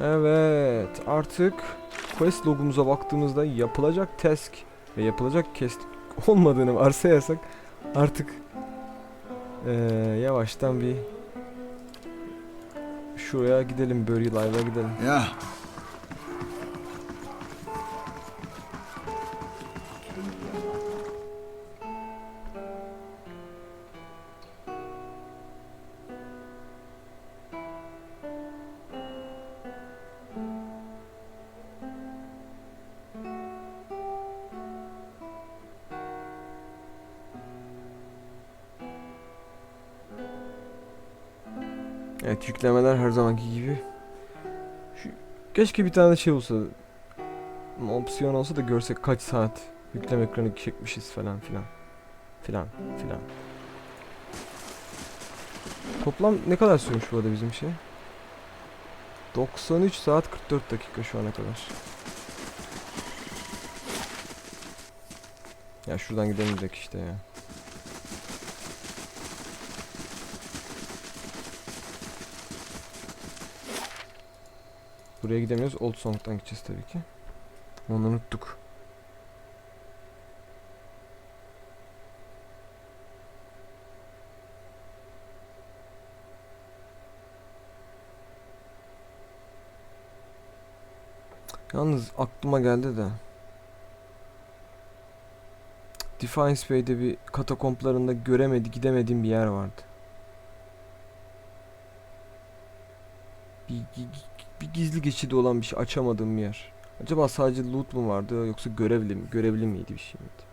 Evet, artık quest logumuza baktığımızda yapılacak task ve yapılacak quest olmadığını varsayarsak artık yavaştan bir şuraya gidelim, Burada Iovara gidelim. Yeah. Evet, yüklemeler her zamanki gibi. Keşke bir tane şey olsa, opsiyon olsa da görsek kaç saat yükleme ekranı çekmişiz falan filan. Filan filan. Toplam ne kadar sürmüş bu arada bizim şey? 93 saat 44 dakika şu ana kadar. Ya şuradan gidelim direkt işte ya. Buraya gidemiyoruz. Old Song'dan gideceğiz tabii ki. Onu unuttuk. Yalnız aklıma geldi de. Defiance Bay'de bir katakomplarında gidemediğim bir yer vardı. Bir gizli geçidi olan bir şey, açamadığım bir yer. Acaba sadece loot mu vardı yoksa görevli miydi bir şey miydi?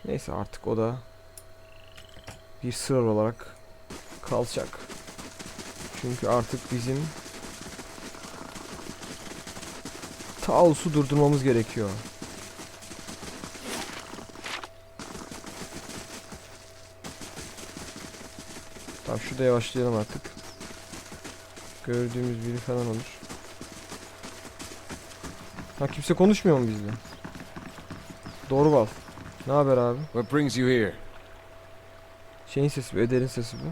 Neyse, artık o da bir sır olarak kalacak. Çünkü artık bizim Thaos'u durdurmamız gerekiyor. Tamam, şurada yavaşlayalım artık. Gördüğümüz biri falan olur. Ha, kimse konuşmuyor mu bizle? Doğru val. Ne haber abi? What brings you here? Şeyin sesi bu, Eder'in sesi bu.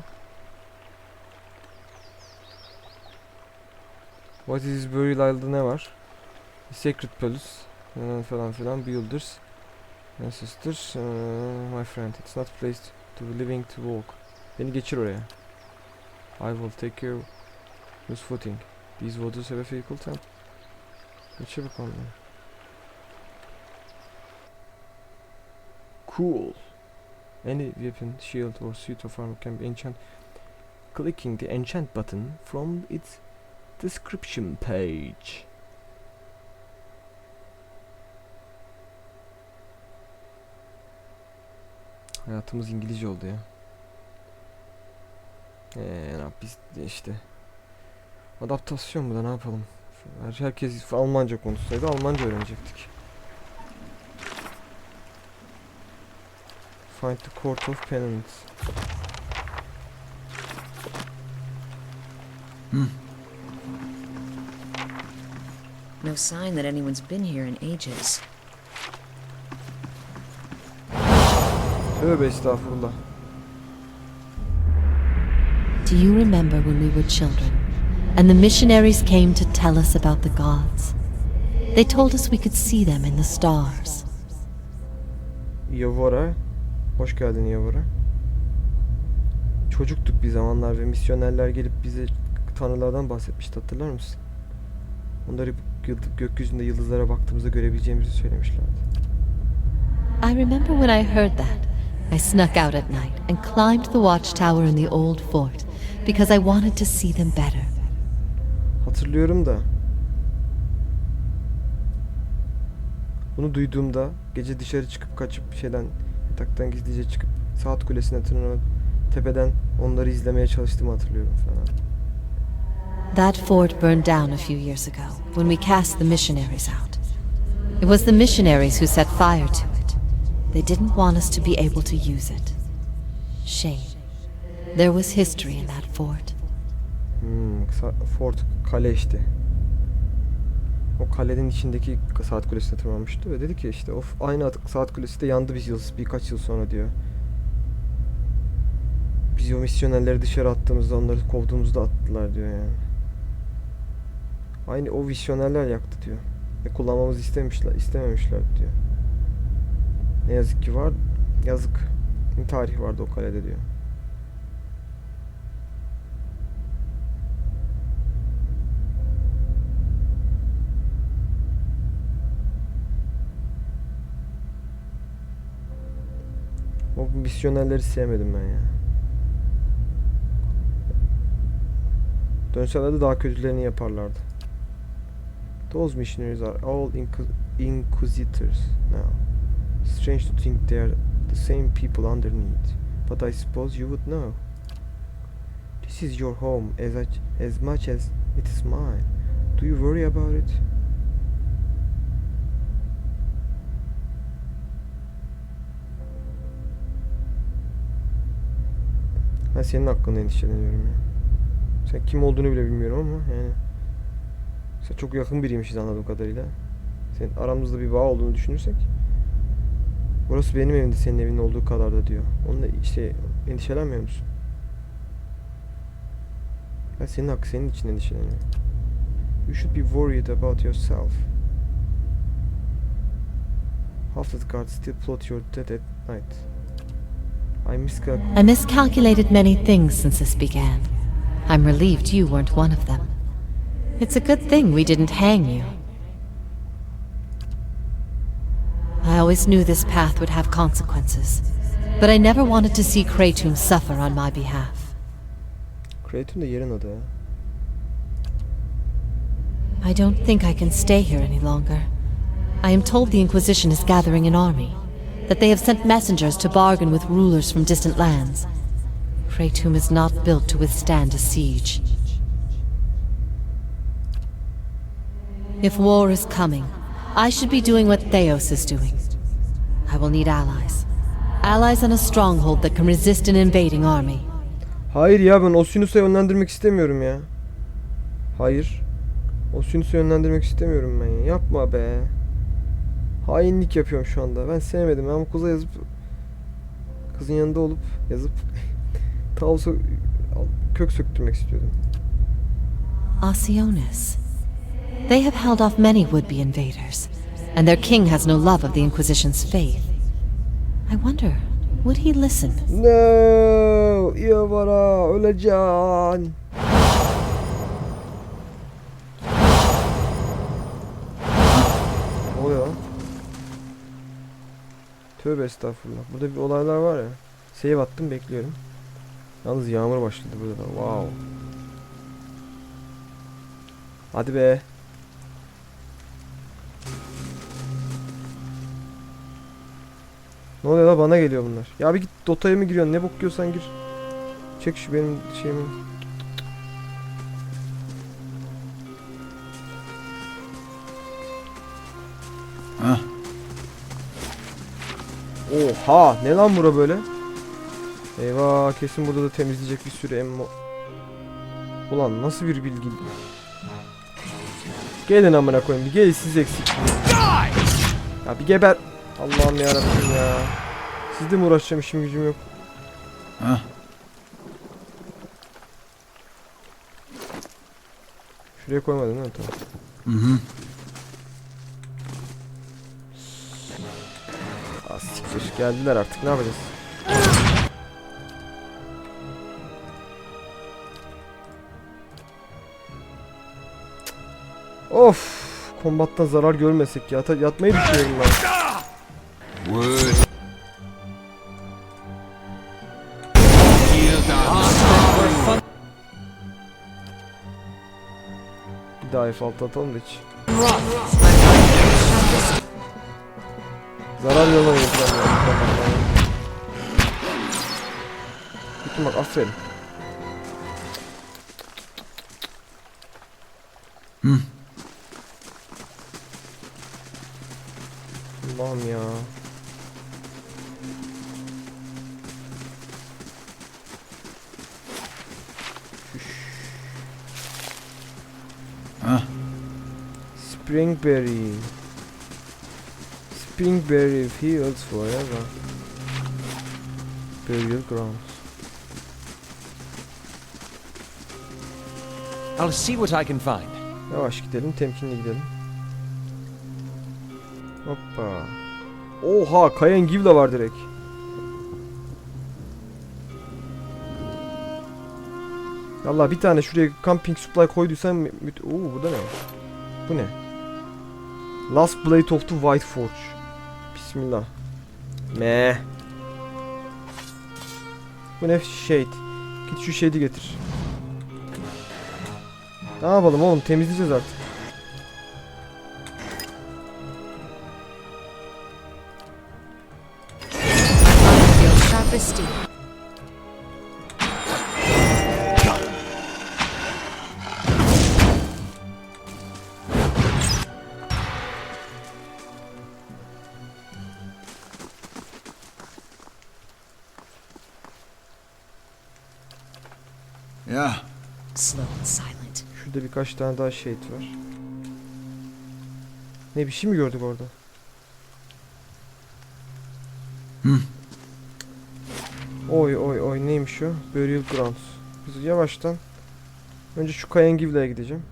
What is Burada Iovara ne var? Sacred Palace falan filan, builders, ancestors, my friend. It's not a place to be living, to walk. Beni geçir oraya. I will take care. Use footing. These waters have a vehicle temp. Geçir bakalım. Cool. Any weapon, shield or suit of armor can be enchanted. Clicking the enchant button from its description page. Hayatımız İngilizce oldu ya. Biz işte adaptasyon bu da, ne yapalım? Herkes Almanca konuşsaydı Almanca öğrenecektik. Find the Court of Penance. No sign that anyone's been here in ages. Tövbe estağfurullah. Do you remember when we were children and the missionaries came to tell us about the gods? They told us we could see them in the stars. Iovara. Hoş geldin Iovara. Çocuktuk bir zamanlar ve misyonerler gelip bize tanrılardan bahsetmişti, hatırlar mısın? Onları gökyüzünde yıldızlara baktığımızda görebileceğimizi söylemişlerdi. I remember when I heard that, I snuck out at night and climbed the watchtower in the old fort because I wanted to see them better. Hatırlıyorum da. Bunu duyduğumda gece dışarı çıkıp kaçıp yataktan gizlice çıkıp saat kulesine tırmanıp tepeden onları izlemeye çalıştığımı hatırlıyorum falan. That fort burned down a few years ago when we cast the missionaries out. It was the missionaries who set fire to it. They didn't want us to be able to use it. Shame. There was history in that fort. Fort kale işte. O kalenin içindeki saat kulesine tırmanmıştı ve dedi ki işte aynı saat kulesi de yandı birkaç yıl sonra diyor. Biz o misyonerleri dışarı attığımızda onları kovduğumuzda attılar diyor yani. Aynı o misyonerler yaktı diyor. Ve kullanmamızı istememişler diyor. Ne yazık ki var. Yazık. Bir tarih vardı o kalede diyor. O misyonerleri sevmedim ben ya. Dönselerdi daha kötülerini yaparlardı. Those missionaries are all inquisitors now. Strange to think they are the same people underneath. But I suppose you would know. This is your home as much as it is mine. Do you worry about it? Ben senin hakkında endişeleniyorum ya. Sen kim olduğunu bile bilmiyorum ama yani. Sen çok yakın biriymişiz anladığım kadarıyla. Senin aramızda bir bağ olduğunu düşünürsek. Burası benim evimde senin evinin olduğu kadar da diyor. Onunla işte endişelenmiyor musun? Ben senin için endişeleniyorum. You should be worried about yourself. Half the guards still plot your death at night. I I miscalculated many things since this began. I'm relieved you weren't one of them. It's a good thing we didn't hang you. I always knew this path would have consequences, but I never wanted to see Kratom suffer on my behalf. Kratom da yerin adı. I don't think I can stay here any longer. I am told the Inquisition is gathering an army, that they have sent messengers to bargain with rulers from distant lands. Kratom is not built to withstand a siege. If war is coming, I should be doing what Thaos is doing. I will need allies. Allies in a stronghold that can resist an invading army. Hayır ya, ben Osinus'a yönlendirmek istemiyorum ya. Hayır. Osinus'a yönlendirmek istemiyorum ben ya. Yapma be. Hainlik yapıyorum şu anda. Ben sevmedim. Ben bu kıza yazıp kızın yanında olup yazıp Thaos'a kök söktürmek istiyordum. Osionis. They have held off many would-be invaders, and their king has no love of the Inquisition's faith. I wonder, would he listen? No! Iovara, öleceksin. Ne oluyor lan? Tövbe estağfurullah. Burada bir olaylar var ya. Save attım, bekliyorum. Yalnız yağmur başladı burada da. Wow. Hadi be. Ne oluyor la, bana geliyor bunlar. Ya bir git, Dota'ya mı giriyorsun? Ne bakıyorsan gir. Çek şu benim şeyimi. Hah. Oha, ne lan bura böyle? Eyvah, kesin burada da temizleyecek bir sürü emmo. Ulan nasıl bir bilgi? Gelin amına koyayım, bir gelin, siz eksik. Ya bir geber. Allah'ım yarabbim ya. Sizle mi uğraşacağım, işim gücüm yok. Hah. Şuraya koymadın değil mi? Tamam. Hı hı. Siktir, geldiler artık, ne yapacağız? Of, kombattan zarar görmesek ya, yatmayı düşünüyorum ben. Word. Bir daha F6 atalım da hiç. Zarar görmeyi planlıyorum. Bütün bak, aferin. Hı. Allah'ım ya. Hah. Springberry. Springberry fields forever. Burial grounds. I'll see what I can find. Yavaş gidelim, temkinli gidelim. Hoppa. Oha, Kayan Give de var direkt. Vallahi bir tane şuraya camping supply koyduysan bu da ne? Bu ne? Last Blade of the White Forge. Bismillah. Meh. Bu ne? Shade. Git şu shade'i getir. Ne yapalım oğlum, temizleyeceğiz artık. Sharp as steel. Yeah. Slow and silent. Şurada birkaç tane daha shade var. Ne, bir şey mi gördük orada? Oy oy oy, neymiş o? Burial Grounds. Biz yavaştan önce şu Kayan Give'lere gideceğim.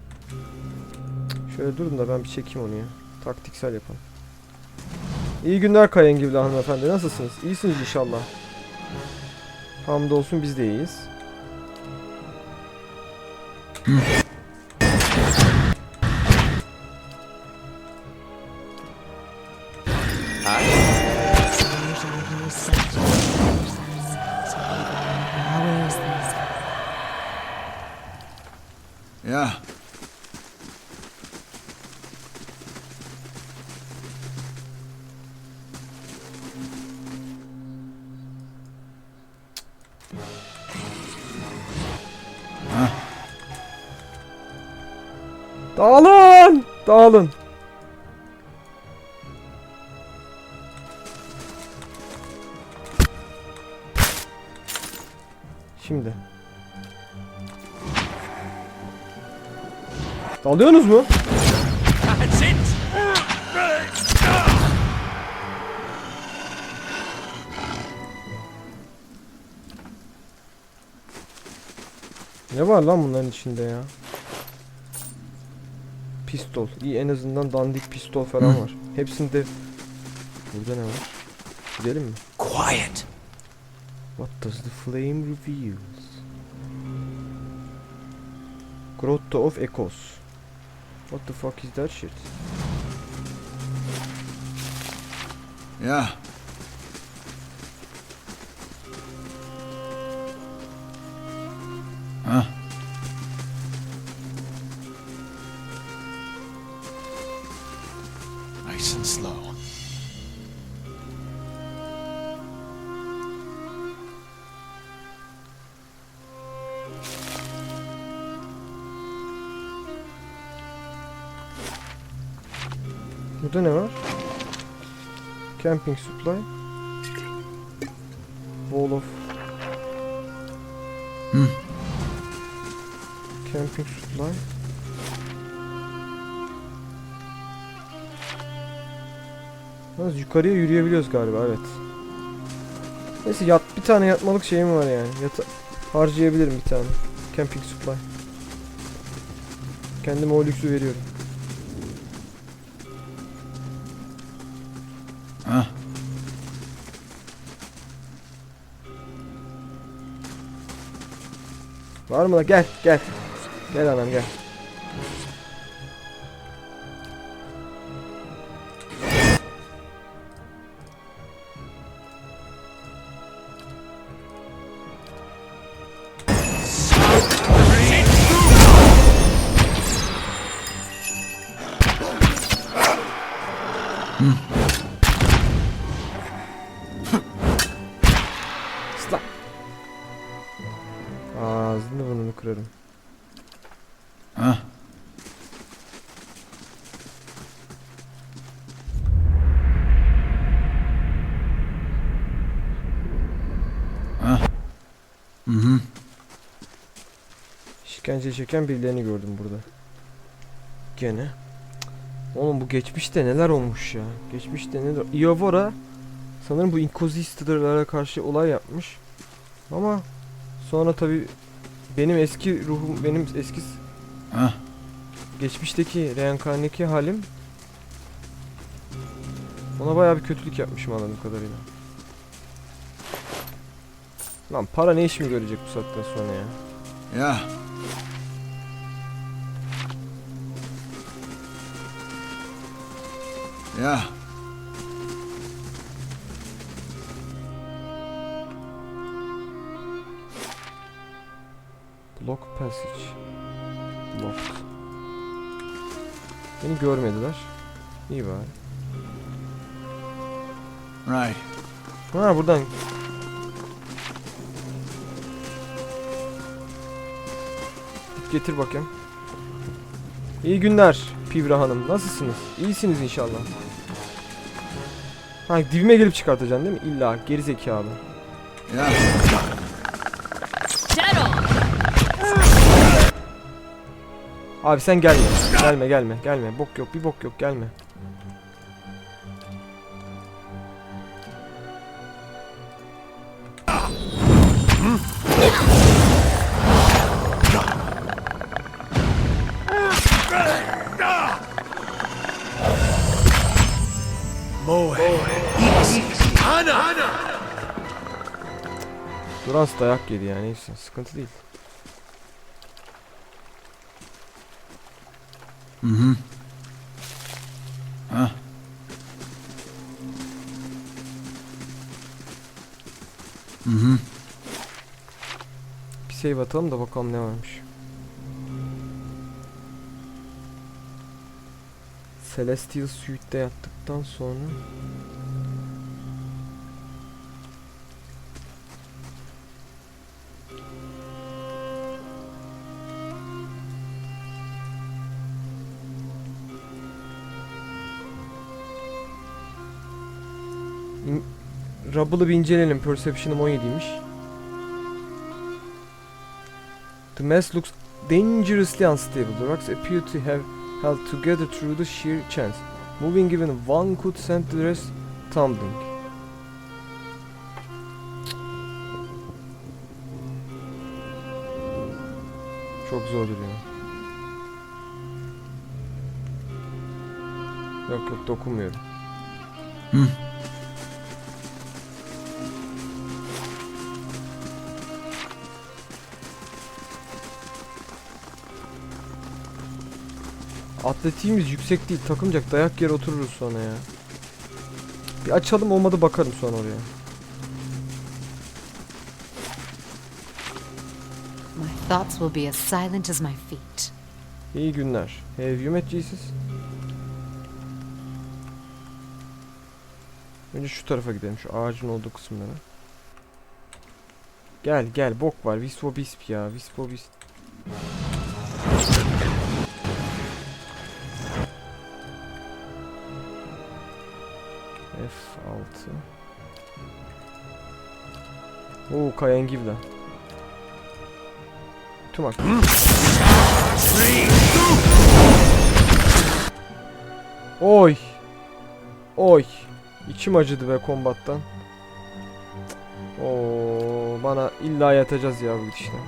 Şöyle durun da ben bir çekeyim onu ya. Taktiksel yapalım. İyi günler Kayan Give'le hanımefendi. Nasılsınız? İyisiniz inşallah. Hamdolsun biz de iyiyiz. Yeah. Dağılın! Dağılın! Şimdi. Dalıyorsunuz mu? That's it! Ne var lan bunların içinde ya? Pistol. İyi, en azından dandik pistol falan var. Hepsinde... Burada ne var? Gidelim mi? Quiet. What does the flame reveals? Grotto of Echoes. What the fuck is that shit? Yeah. Huh? Nice and slow. Burada ne var? Camping supply. Wall of. Camping supply. Yalnız yukarıya yürüyebiliyoruz galiba, evet. Neyse, bir tane yatmalık şeyim var yani. Harcayabilirim bir tane. Camping supply. Kendime o lüksü veriyorum. Huh? Var mı lan? Gel gel. Gel anam gel. Isla. Ağzını burnunu kırarım. Huh? Huh? İşkence çeken birilerini gördüm burada. Gene. Oğlum bu geçmişte neler olmuş ya. Geçmişte neler. Iovara sanırım bu Inquisitor'lara karşı olay yapmış. Ama sonra tabi benim eski ruhum, benim eski Hah. Geçmişteki reenkarneki halim. Ona bayağı bir kötülük yapmışım anladığım kadarıyla. Lan para ne işimi görecek bu saatten sonra ya? Yeah. Yeah. Block passage. Locked. Beni görmediler. İyi bari. Right. Ha buradan. Getir bakayım. İyi günler Pivra Hanım. Nasılsınız? İyisiniz inşallah. Ha dibime gelip çıkartacaksın değil mi? İlla gerizekalı. Yeah. Abi sen gelme. Gelme. Bok yok, bir bok yok, gelme. Durans dayak yedi yani, neyse sıkıntı değil. Hah. Bir save atalım da bakalım ne varmış. Celestial Suite'de yattıktan sonra Rubble'ı bir inceleyelim. Perception'ım 17'ymiş. The mass looks dangerously unstable. The rocks appear to have held together through the sheer chance. Moving even one could send the rest tumbling. Çok zor duruyor. Yok dokunmuyorum. Atletiğimiz yüksek değil. Takımcak dayak yere otururuz sonra ya. Bir açalım, olmadı bakarım sonra oraya. My thoughts will be as silent as my feet. İyi günler. Have you met Jesus? Önce şu tarafa gidelim. Şu ağacın olduğu kısımlara. Gel bok var. Vispo bisp ya. Vispo bisp. F6. Oo, Kayengivla. Tumak. Oy. İçim acıdı be kombattan. Oo, bana illa yatacağız ya bu gidişle.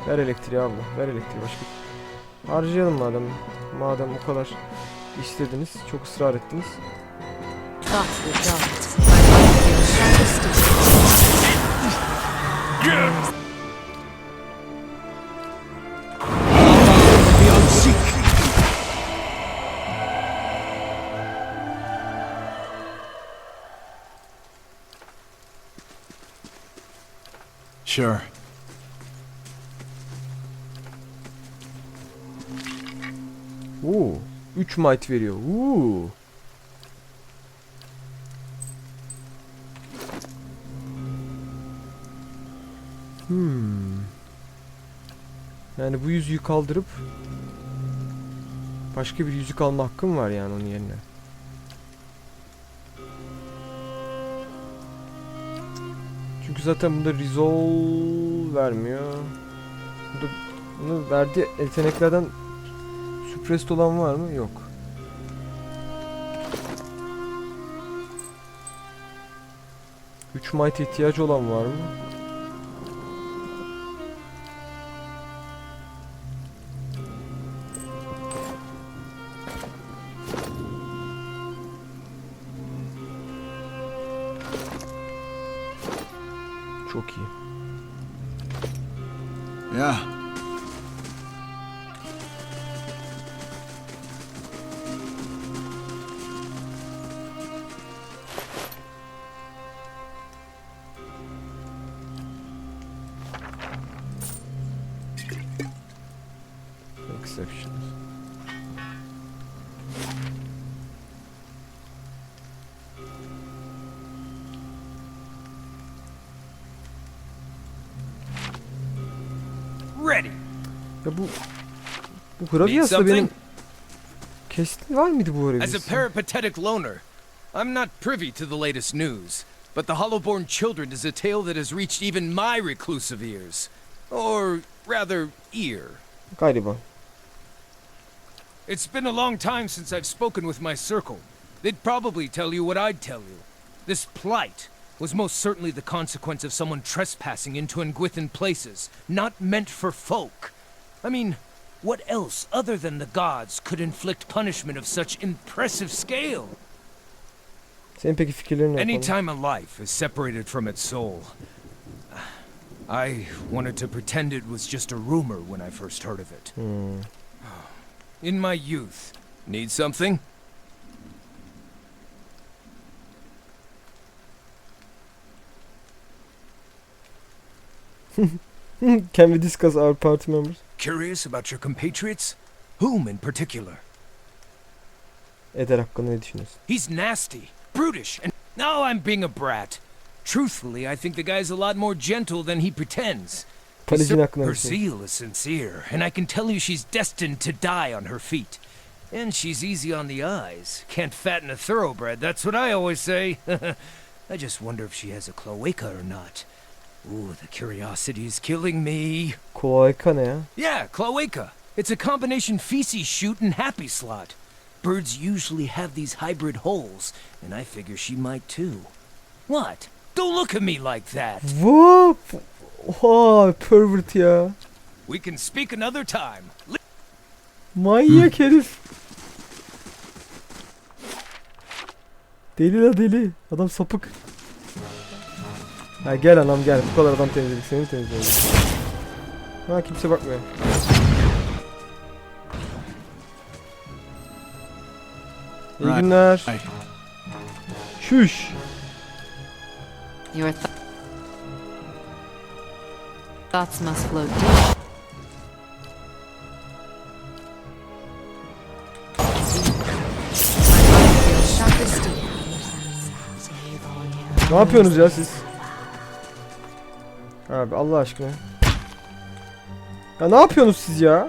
Ver elektriği abla. Ver elektriği başka. Harcayalım madem o kadar istediniz, çok ısrar ettiniz. Thoughts were dulled. Sure. Oo, 3 might veriyor. Oo. Yani bu yüzüğü kaldırıp başka bir yüzük alma hakkım var yani onun yerine. Çünkü zaten bunda resolve vermiyor. Bunu verdiği yeteneklerden suppressed olan var mı? Yok. Üç might ihtiyacı olan var mı? Çok iyi. Yeah. Exceptions. Ready. Ya bu Hravias'la benim kesin var mıydı bu As a Hravias? peripatetic loner, I'm not privy to the latest news, but the Hollowborn Children is a tale that has reached even my reclusive ears. Or rather, ear. Galiba. It's been a long time since I've spoken with my circle. They'd probably tell you what I'd tell you. This plight was most certainly the consequence of someone trespassing into Nguithan places, not meant for folk. I mean, what else other than the gods could inflict punishment of such impressive scale? Senin peki fikirlerin ne? Any Yapalım? time a life is separated from its soul, I wanted to pretend it was just a rumor when I first heard of it. In my youth. Need something? Can we discuss our party members? Curious about your compatriots? Whom in particular? Eder hakkında ne düşünüyorsun? He's nasty, brutish, and now I'm being a brat. Truthfully, I think the guy's a lot more gentle than he pretends. Palicin hakkında ne Her düşünüyorsun? zeal is sincere, and I can tell you she's destined to die on her feet. And she's easy on the eyes. Can't fatten a thoroughbred, that's what I always say. I just wonder if she has a cloaca or not. Ooh, the curiosity is killing me. Kloaka ne ya? Yeah, cloaca. It's a combination feces chute and happy slot. Birds usually have these hybrid holes, and I figure she might too. What? Don't look at me like that. What? Oha, pervert ya. We can speak another time. Manyak herif. Deli la deli. Adam sapık. Ha gel anam gel. Bu kadar adam temizledik. Seni temizledik. Ha kimse bakmıyor. İyi Right. günler. Right. Şuş. Your thoughts must flow deep. Ne yapıyorsunuz ya siz? Abi Allah aşkına. Ya ne yapıyorsunuz siz ya?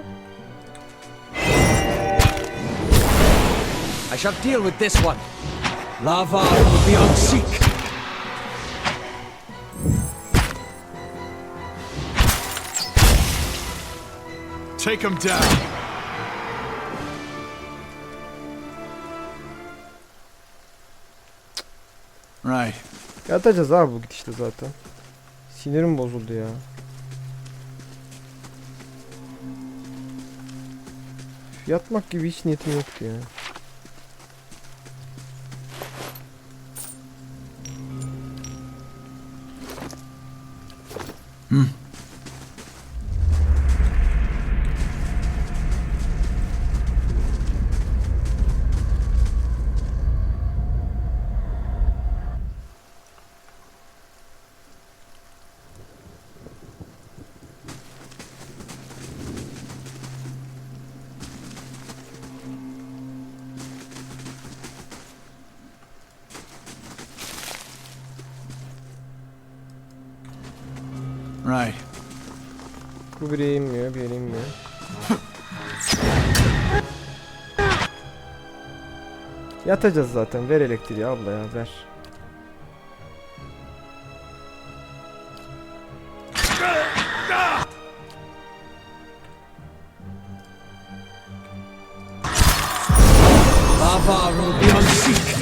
I shall deal with this one. Lava will be on seek. Take him down. Right. Yatacağız abi bu gidişte zaten. Sinirim bozuldu ya. Yatmak gibi hiç niyetim yoktu ya. Right. Bu biri inmiyor, bir yere inmiyor. Yatacağız zaten. Ver elektriği abla ya, ver. Lava will be on seek.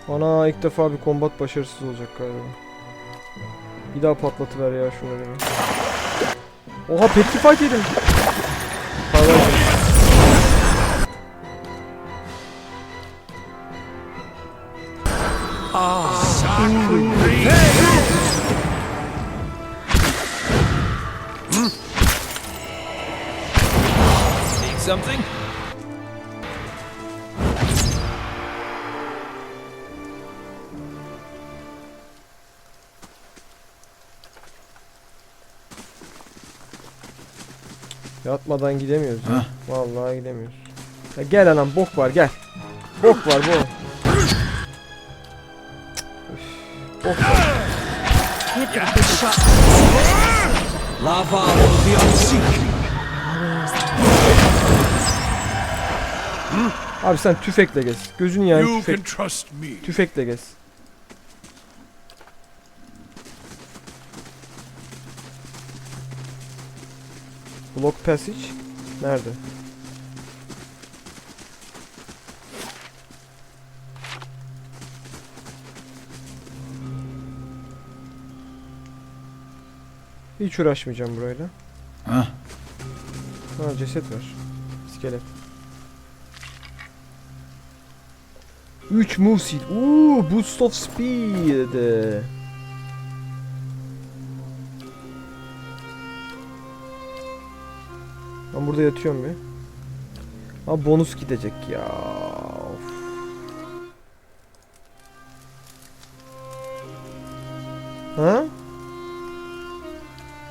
Ana ilk defa bir kombat başarısız olacak galiba. Bir daha patlatıver ya şunları bir. Oha petrified yedim. Pardon. Ah, Need something? Yatmadan gidemiyoruz ya. Vallahi gidemiyoruz. Ya gel anam, bok var, gel. Bok var bu. Bok var. Lava will be unseeking. Abi sen tüfekle gez. Gözün yani You can tüfek. trust me. Tüfekle gez. Block passage nerede? Hiç uğraşmayacağım burayla. Huh? Ha, ceset var. İskelet. 3 move seed. Boost of speed. Ben burada yatıyorum bir. Ama bonus gidecek ya. Of. Ha?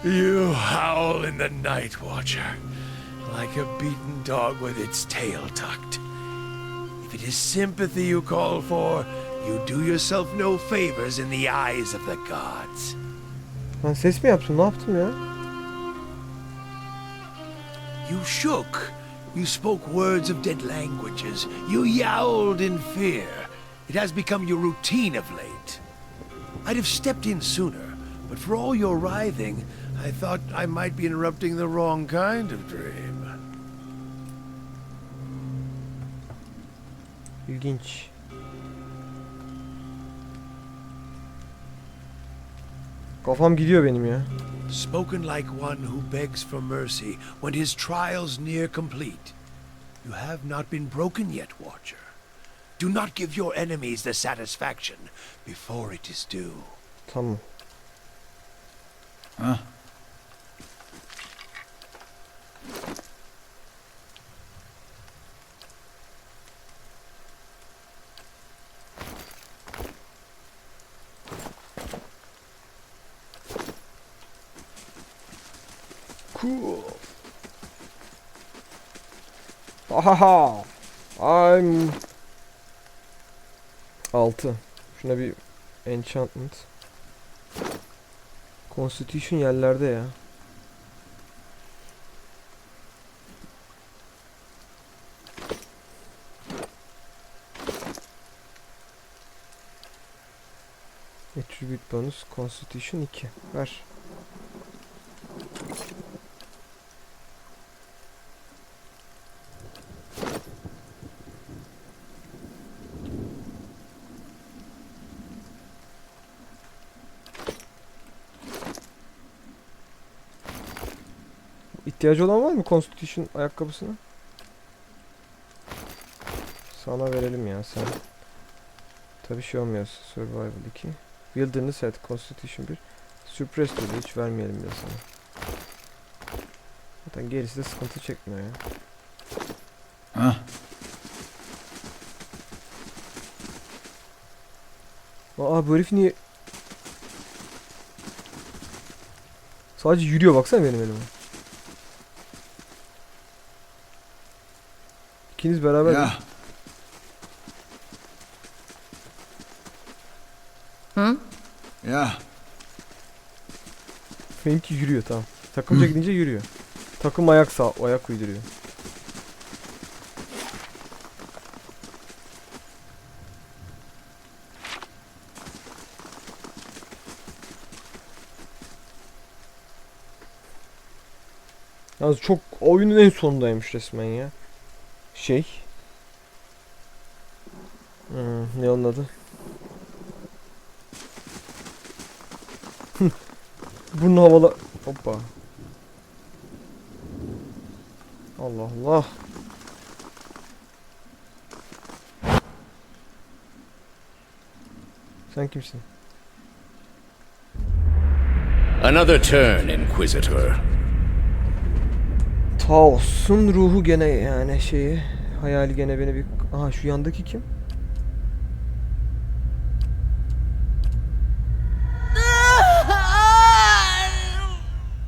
You howl in the night, Watcher, like a beaten dog with its tail tucked. If it is sympathy you call for, you do yourself no favors in the eyes of the gods. Ben ses mi yaptım? Ne yaptım ya? You shook. You spoke words of dead languages. You yowled in fear. It has become your routine of late. I'd have stepped in sooner, but for all your writhing, I thought I might be interrupting the wrong kind of dream. İlginç. Kafam gidiyor benim ya. Spoken like one who begs for mercy when his trial's near complete. You have not been broken yet, Watcher. Do not give your enemies the satisfaction before it is due. Tamam. Huh? Cool. Ahaha. I'm 6. Şuna bir enchantment. Constitution yerlerde ya. Attribute bonus Constitution 2. Ver. İhtiyacı olan var mı Constitution ayakkabısına? Sana verelim ya sen. Tabii şey olmuyor. Survival 2. Wilderness at Constitution 1. Suppress dedi. Hiç vermeyelim bile sana. Zaten gerisi de sıkıntı çekmiyor ya. Huh? Aa bu herif niye... Sadece yürüyor baksana benim elime. İkiniz beraber... Yeah. Hmm? Yeah. Benimki yürüyor tamam. Takımca gidince yürüyor. Takım ayak ayak uyduruyor. Yalnız çok oyunun en sonundaymış resmen ya. Ne onun adı? Burnu havalı. Hoppa. Allah Allah. Sen kimsin? Another turn, Inquisitor. Thaos'un ruhu gene yani şeyi. Hayali gene beni bir... Aha şu yandaki kim?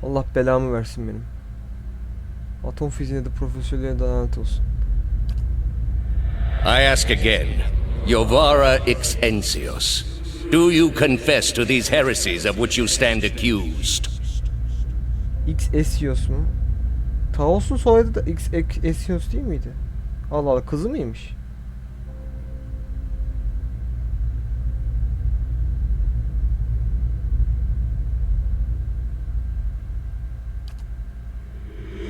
Allah belamı versin benim. Atom fiziğine de profesyonel lanet olsun. I ask again, Iovara Exensios, do you confess to these heresies of which you stand accused? X mu? Thaos'un soyadı da X değil miydi? Allah Allah, kızı mıymış?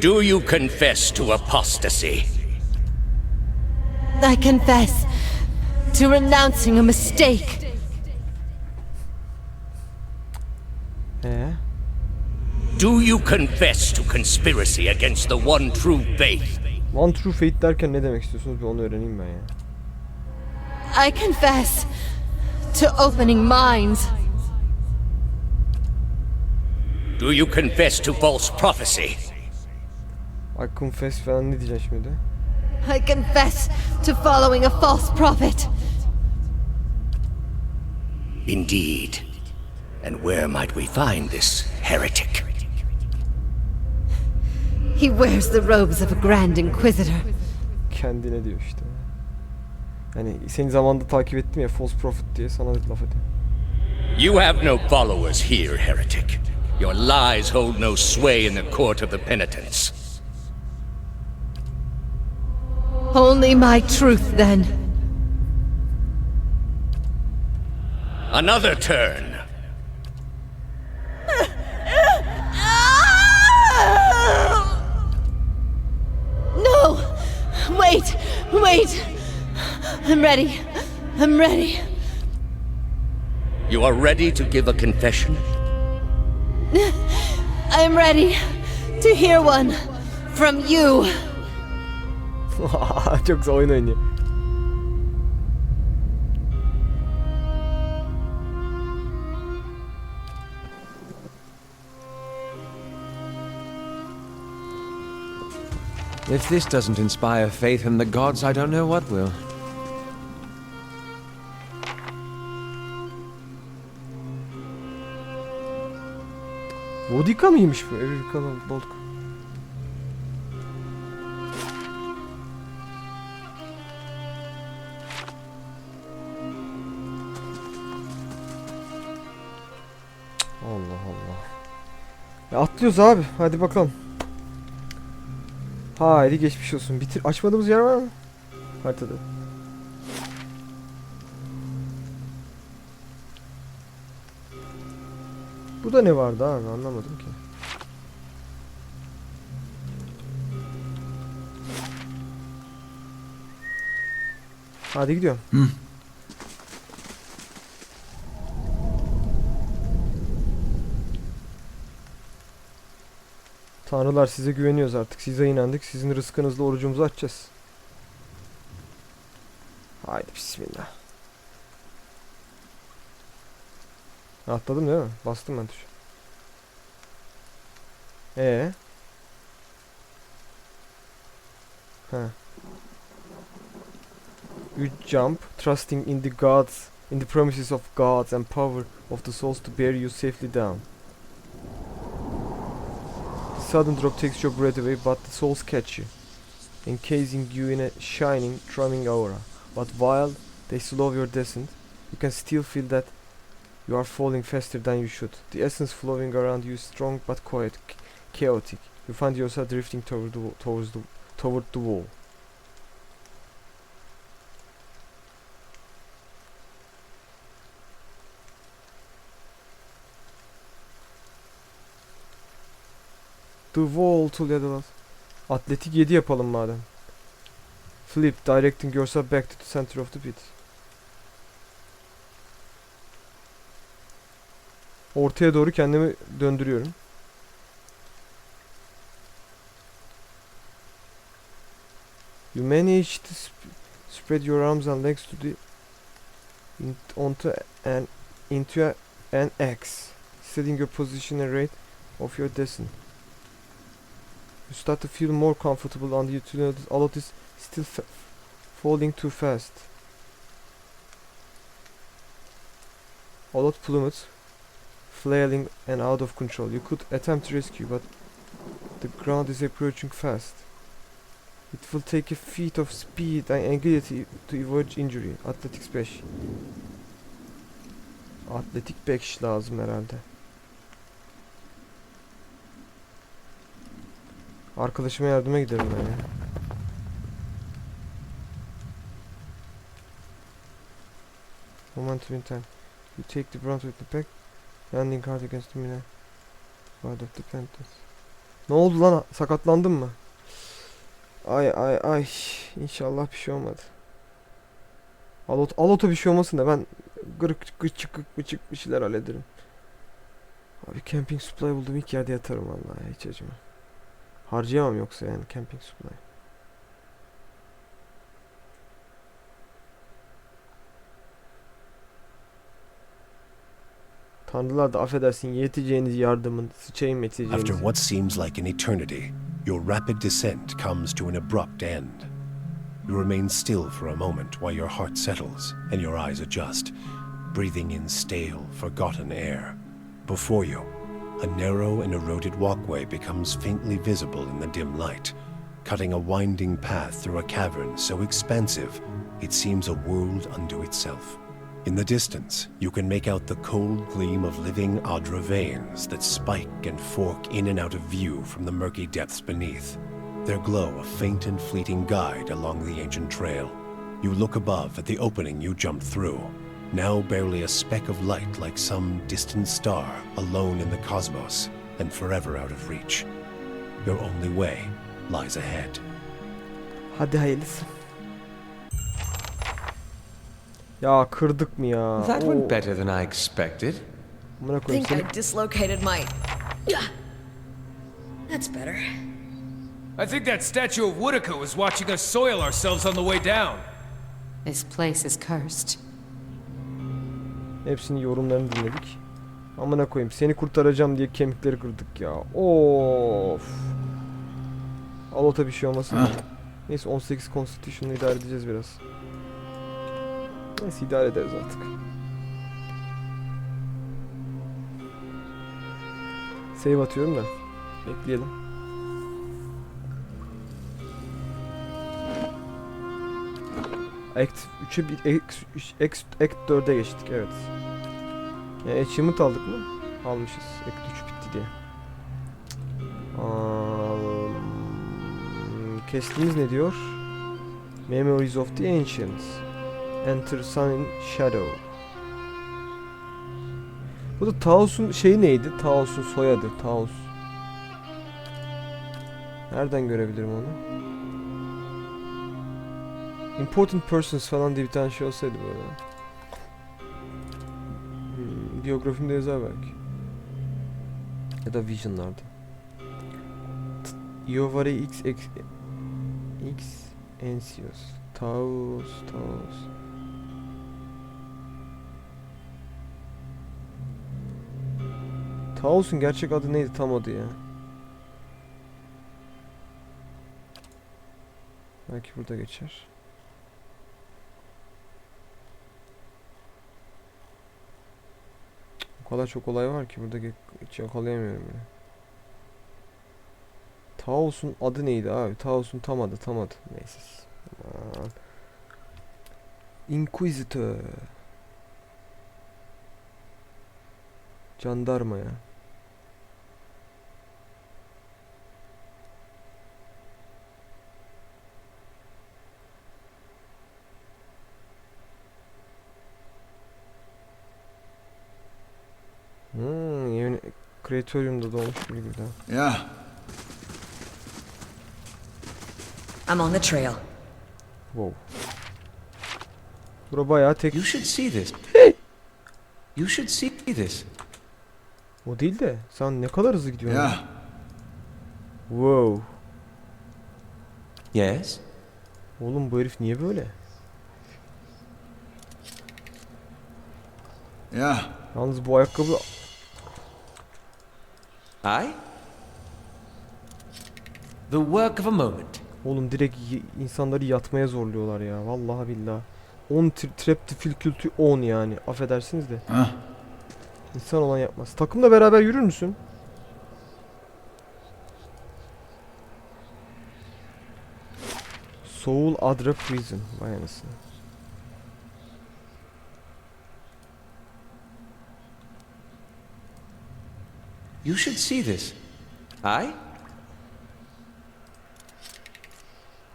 Do you confess to apostasy? I confess to renouncing a mistake. Do you confess to conspiracy against the one true faith? One true faith derken ne demek istiyorsunuz? Bir onu öğreneyim ben ya. I confess to opening minds. Do you confess to false prophecy? I confess falan ne diyeceksin şimdi? I confess to following a false prophet. Indeed. And where might we find this heretic? He wears the robes of a grand inquisitor. Kendine diyor işte. Yani seni zamanında takip ettim ya, false prophet diye sana laf edeyim. You have no followers here, heretic. Your lies hold no sway in the court of the penitents. Only my truth, then. Another turn. No! Wait! Wait! I'm ready. I'm ready. You are ready to give a confession? I'm ready to hear one from you. Çok güzel oyun oynuyor. If this doesn't inspire faith in the gods, I don't know what will. Vodika mıymış bu? Amerikalı vodka. Allah Allah. Ya atlıyoruz abi. Hadi bakalım. Haydi geçmiş olsun. Açmadığımız yer var mı? Haritada. Bu da ne vardı abi, anlamadım ki. Hadi gidiyorum. Tanrılar, size güveniyoruz artık. Size inandık. Sizin rızkınızla orucumuzu açacağız. Haydi bismillah. Atladım değil mi? Bastım ben tuşa. You jump, trusting in the gods, in the promises of gods and power of the souls to bear you safely down. The sudden drop takes your breath away, but the souls catch you, encasing you in a shining, throbbing aura. But while they slow your descent, you can still feel that you are falling faster than you should. The essence flowing around you is strong but quiet, chaotic. You find yourself drifting toward the wall. The wall together. Atletik 7 yapalım madem. Flip, directing yourself back to the center of the pit. Ortaya doğru kendimi döndürüyorum. You manage to spread your arms and legs to the into an X. setting your position and rate of your descent. You start to feel more comfortable and you notice a lot is still falling too fast. A lot plummets, flailing and out of control. You could attempt to rescue, but the ground is approaching fast. It will take a feat of speed and agility to avoid injury. Athletics 5. Atletik 5 lazım herhalde. Arkadaşıma yardıma giderim ben ya. Momentum in time. You take the brunt with the pack. Landing hard against the miner. Part of the Panthers. Ne oldu lan? Sakatlandın mı? Ay. İnşallah bir şey olmadı. Alot'a bir şey olmasın da ben gıçık bir şeyler hallederim. Abi camping supply buldum, ilk yerde yatarım vallahi, hiç acıma. Harcayamam yoksa yani camping supply. Tanrılar da affedersin, yeteceğiniz yardımın sıçayım yeteceğiniz. After what seems like an eternity, your rapid descent comes to an abrupt end. You remain still for a moment while your heart settles and your eyes adjust, breathing in stale, forgotten air. Before you, a narrow and eroded walkway becomes faintly visible in the dim light, cutting a winding path through a cavern so expansive it seems a world unto itself. In the distance, you can make out the cold gleam of living Adra veins that spike and fork in and out of view from the murky depths beneath. Their glow a faint and fleeting guide along the ancient trail. You look above at the opening you jumped through, now barely a speck of light like some distant star alone in the cosmos and forever out of reach. Your only way lies ahead. Hadi hayırlısı. Ya kırdık mı ya? That went better than I expected. Amına I koyayım think seni. I dislocated my... That's better. I think that statue of Woodaka was watching us soil ourselves on the way down. This place is cursed. Hepsinin yorumlarını dinledik. Amına koyayım, seni kurtaracağım diye kemikleri kırdık ya. Of. Alota bir şey olmasın. Neyse 18 Constitution'la idare edeceğiz biraz. Neyse idare ederiz artık. Save atıyorum da. Bekleyelim. Act 3'e bir Act 4'e geçtik, evet. Yani achievement aldık mı? Almışız. Act 3 bitti diye. Kestiğimiz ne diyor? Memories of the Ancients. Enter Sun in Shadow. Bu da Thaos'un şeyi neydi? Thaos'un soyadı. Thaos. Nereden görebilirim onu? Important Persons falan diye bir tane şey olsaydı böyle. Biyografimde yazar belki. Ya da Vision'larda. Iovara X Encios. Thaos. Thaos'un gerçek adı neydi tam adı ya? Belki burada geçer. O kadar çok olay var ki burada hiç yakalayamıyorum ya. Thaos'un adı neydi abi? Thaos'un tam adı. Neyse. Aman. Inquisitor. Jandarma ya. Yani Kreatorium'da doğmuş biri gibi daha. Yeah. I'm on the trail. Wow. Bura bayağı tek. You should see this. You should see this. O değil de sen ne kadar hızlı gidiyorsun? Yeah. Wow. Yes? Oğlum bu herif niye böyle? Yeah. Yalnız bu ayakkabı I? The work of a moment. Oğlum direkt insanları yatmaya zorluyorlar ya. Vallahi billahi. 10 trap difficulty 10 yani. Affedersiniz de. İnsan olan yapmaz. Takımla beraber yürür müsün? Soul Adra Prison. Vay anasını. You should see this. I?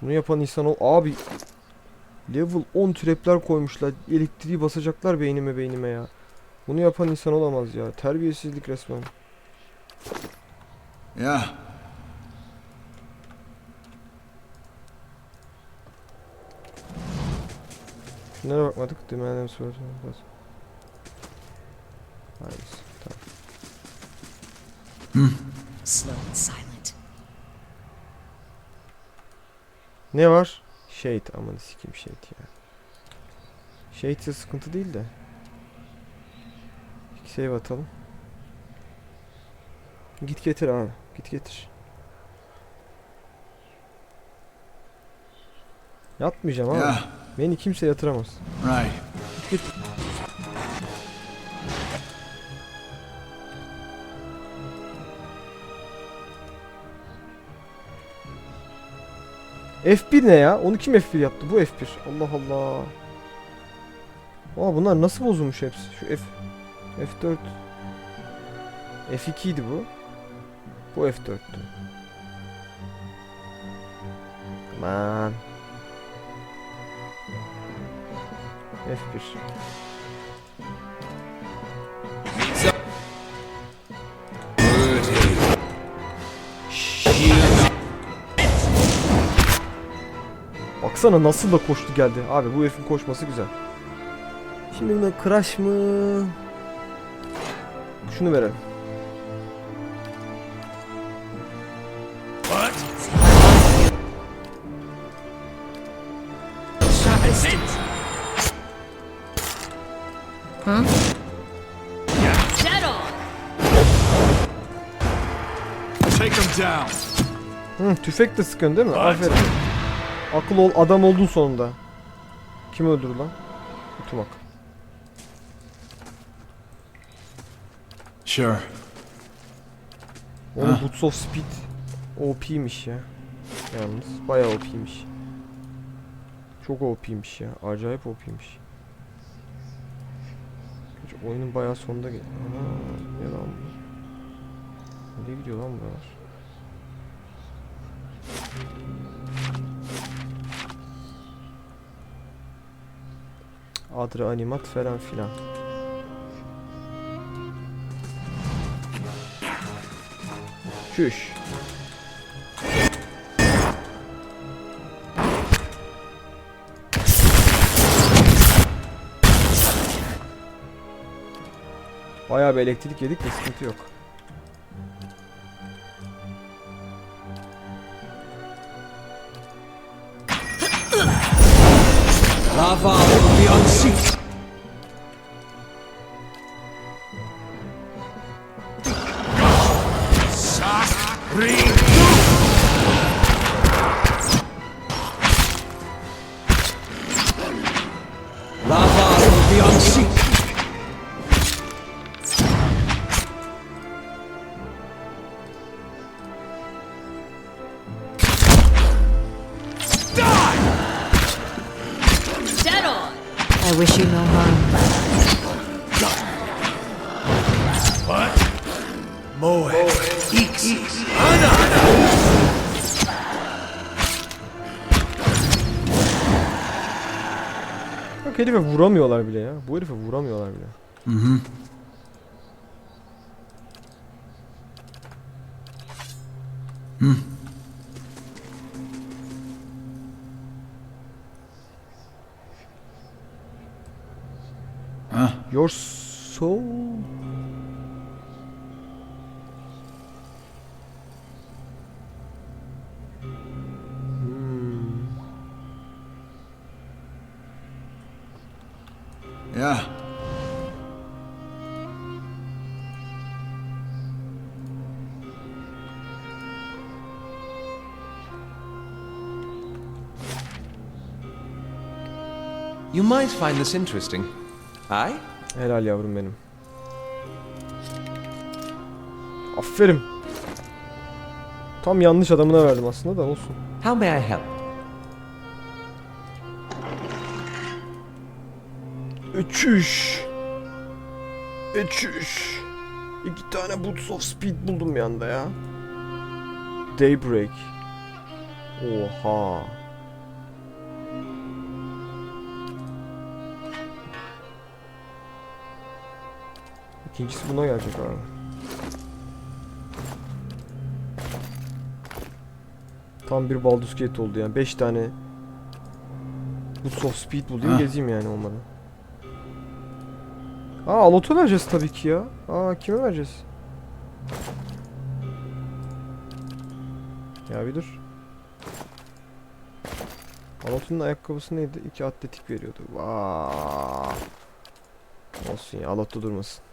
Bunu yapan insan ol. Abi. Level 10 trapler koymuşlar. Elektriği basacaklar beynime ya. Bunu yapan insan olamaz ya. Terbiyesizlik resmen. Yeah. Şunlara bakmadık. Dümenlem soru. Hayır. Tamam. Slow and silent. Ne var? Shade. Aman sikeyim shade ya. Shade ise sıkıntı değil de. İki save atalım. Git getir abi. Git getir. Yatmayacağım abi. Yeah. Beni kimse yatıramaz. Right. Git. F1 ne ya? Onu kim F1 yaptı? Bu F1. Allah Allah. Aa bunlar nasıl bozulmuş hepsi? Şu F4. F2 idi bu. Bu F4'tü. Aman. F1. Baksana nasıl da koştu geldi. Abi bu herifin koşması güzel. Şimdi buna crash mı? Şunu verelim. What? Huh? Dead on. Take him down. Tüfek de sıkıyorsun değil mi? Aferin. Akıl ol, adam oldun sonunda. Kim öldürdü lan? Tumak. Sure. Oğlum Boots of Speed OP'ymiş ya. Yalnız bayağı OP'ymiş. Çok OP'ymiş ya. Acayip OP'ymiş. Oyunun bayağı sonunda gel. Ana, ne lan bu? Nereye gidiyor lan buralar? Adra animat falan filan. Çüş. Bayağı bir elektrik yedik de sıkıntı yok. Lava will be unseated. Lava will be unseated. I wish you no harm. What? Moe. Ixis. Bak herife vuramıyorlar bile ya. Bu herife vuramıyorlar bile. Mm-hmm. Your soul. Yeah. You might find this interesting. Aye? Helal yavrum benim. Aferin. Tam yanlış adamına verdim aslında da olsun. How may I help? Öçüş. 2 tane Boots of Speed buldum bir anda ya. Daybreak. Oha. İkincisi buna gelecek abi. Tam bir Baldur's Gate oldu yani. 5 tane Boots of Speed bulayım gezeyim yani olmadı. Alot'a vereceğiz tabii ki ya. Kime vereceğiz? Ya bir dur. Alot'un ayakkabısı neydi? 2 atletik veriyordu. Vaa. Olsun ya, Alot'ta durmasın.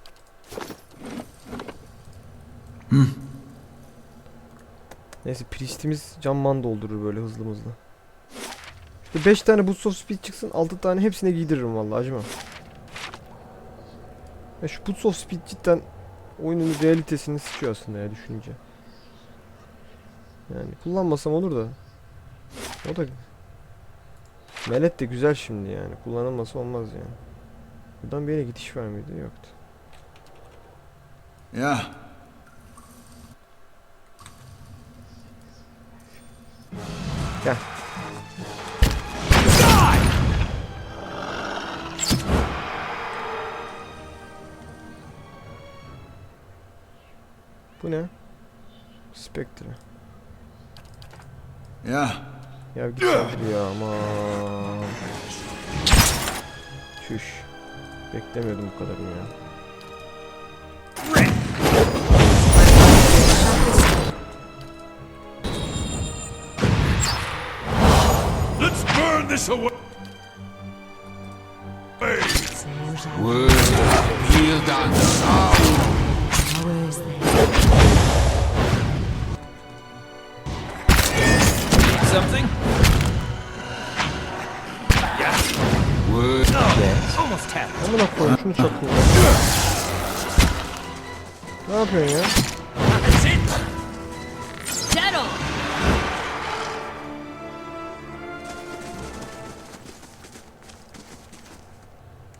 Neyse, priestimiz camman doldurur böyle hızlı. İşte 5 tane Boots of Speed çıksın, 6 tane hepsine giydiririm vallahi, acımam. Ya şu Boots of Speed cidden oyunun realitesini sıçıyor aslında ya, düşününce. Yani kullanmasam olur da. O da Melet de güzel şimdi yani. Kullanılmasa olmaz yani. Buradan bir yere gidiş var mıydı? Yoktu. Ya. Gel. Bu ne? Spectre. Ya. Ya git saldır ya, aman. Çüş. Beklemiyordum bu kadarını ya. Let's burn this away. Something? Yes. Almost tapped. Amına koyayım şunu çakıyor. Ne yapıyorsun ya? That's it. Settle!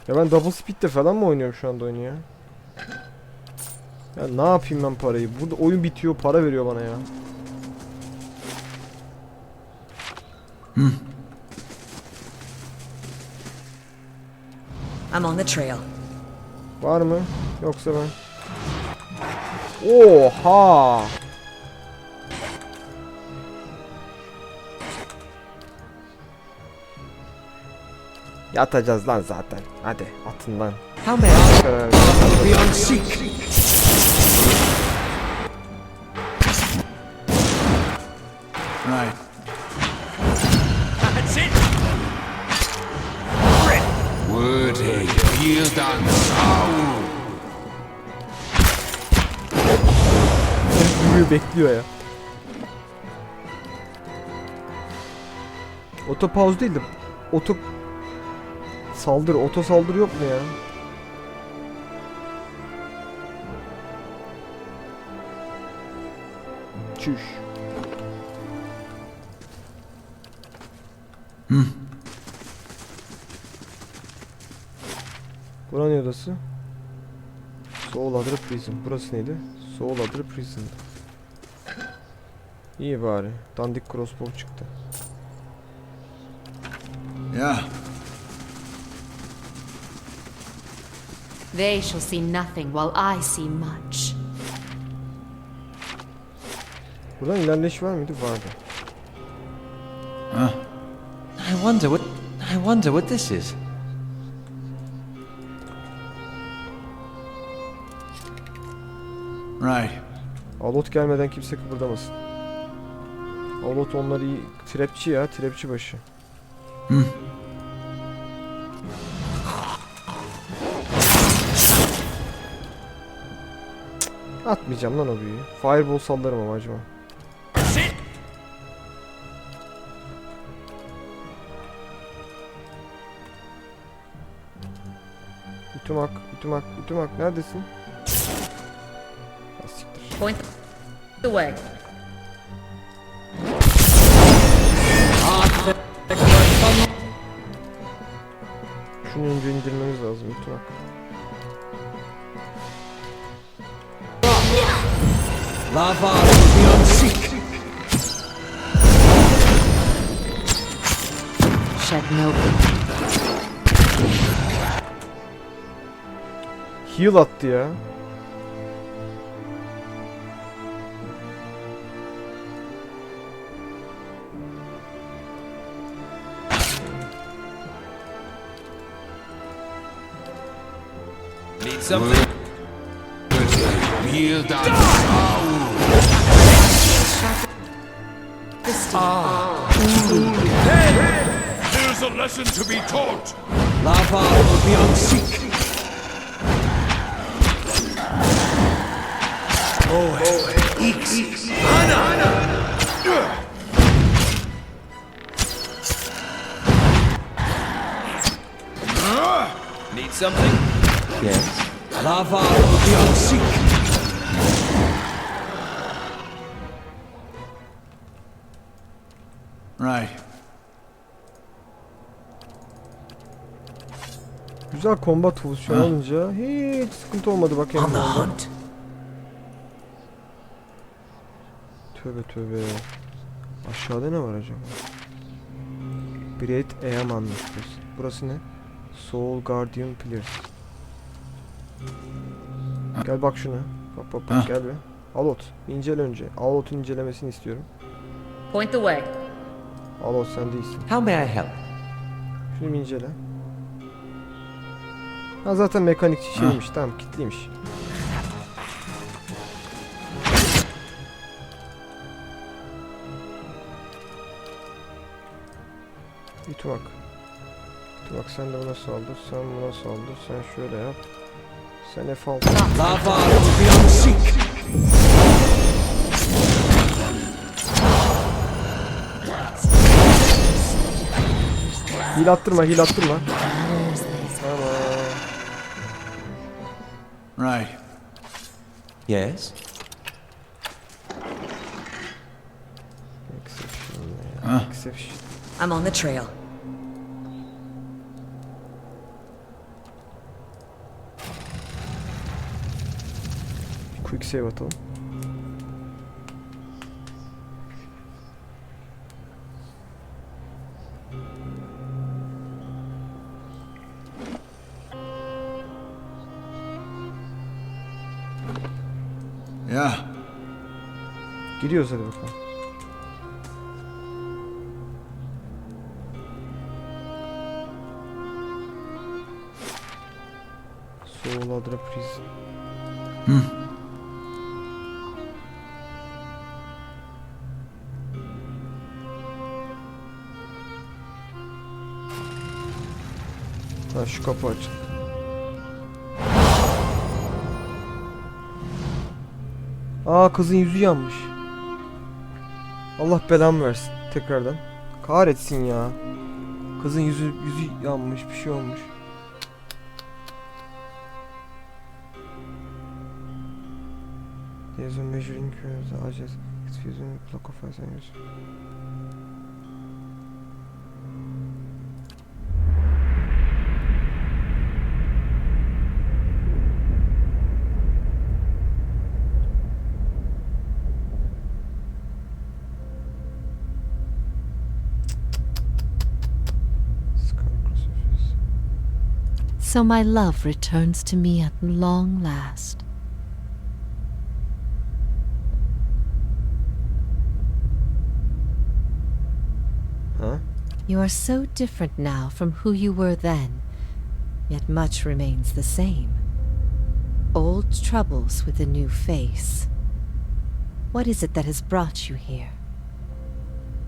Ya ben double speed'de falan mı oynuyorum şu anda oyunu ya? Ya ne yapayım ben parayı? Burada oyun bitiyor, para veriyor bana ya. I'm on the trail. Var mı? Yoksa ben... Oha! Yatacağız lan zaten. Hadi atın lan. How may I? Beyond seek. Right. That's it. Büyüğü bekliyor ya. Oto pause değil de oto saldırı, oto saldırı yok mu ya? Çüş. Buranın ne odası? Soul Other Prison. Burası neydi? Soul Other Prison. İyi bari. Dandik crossbow çıktı. Yeah. They shall see nothing while I see much. Buradan ilerleyiş var mıydı? Vardı. I wonder what this is. Right. Alot gelmeden kimse kıpırdamasın. Alot onlar iyi. Trapçi ya. Trapçi başı. Atmayacağım lan o büyüyü. Fireball sallarım ama acaba. Ütümak neredesin? Ha, siktir. Point the way. Şunu önce indirmemiz lazım Ütümak. Lava beyond seek. Shed no Heal attı ya. Need something? Yield down. There's a lesson to be taught. Lava beyond seek. X. Hana. Need something? Yes. Lava beyond seek. Right. Güzel combat pozisyonu alınca hiç sıkıntı olmadı bak On the yanımda. hunt. Tövbe. Aşağıda ne var acaba? Great Eam anlaşması. Burası ne? Soul Guardian Pillars. Gel bak şuna. Bak gel be. Alot. İncele önce. Alot'un incelemesini istiyorum. Point the way. Alot sen değilsin. How may I help? Şunu bir incele. Ha zaten mekanik şeymiş. Tamam kilitliymiş. Ütümak sen de buna saldır, sen buna saldır, sen şöyle yap. Sen F6. Lava beyond seek. Hil attırma. Tamam. Right. Yes. Exception. I'm on the trail. Quick save atalım. Yeah. Giriyoruz hadi bakalım. Soul Adra Prison. Ha şu kapı açıldı. Aa kızın yüzü yanmış. Allah belamı versin tekrardan. Kahretsin ya. Kızın yüzü yanmış, bir şey olmuş. There's a measuring curve, I just using block of fires. So my love returns to me at long last. Huh? You are so different now from who you were then, yet much remains the same. Old troubles with a new face. What is it that has brought you here?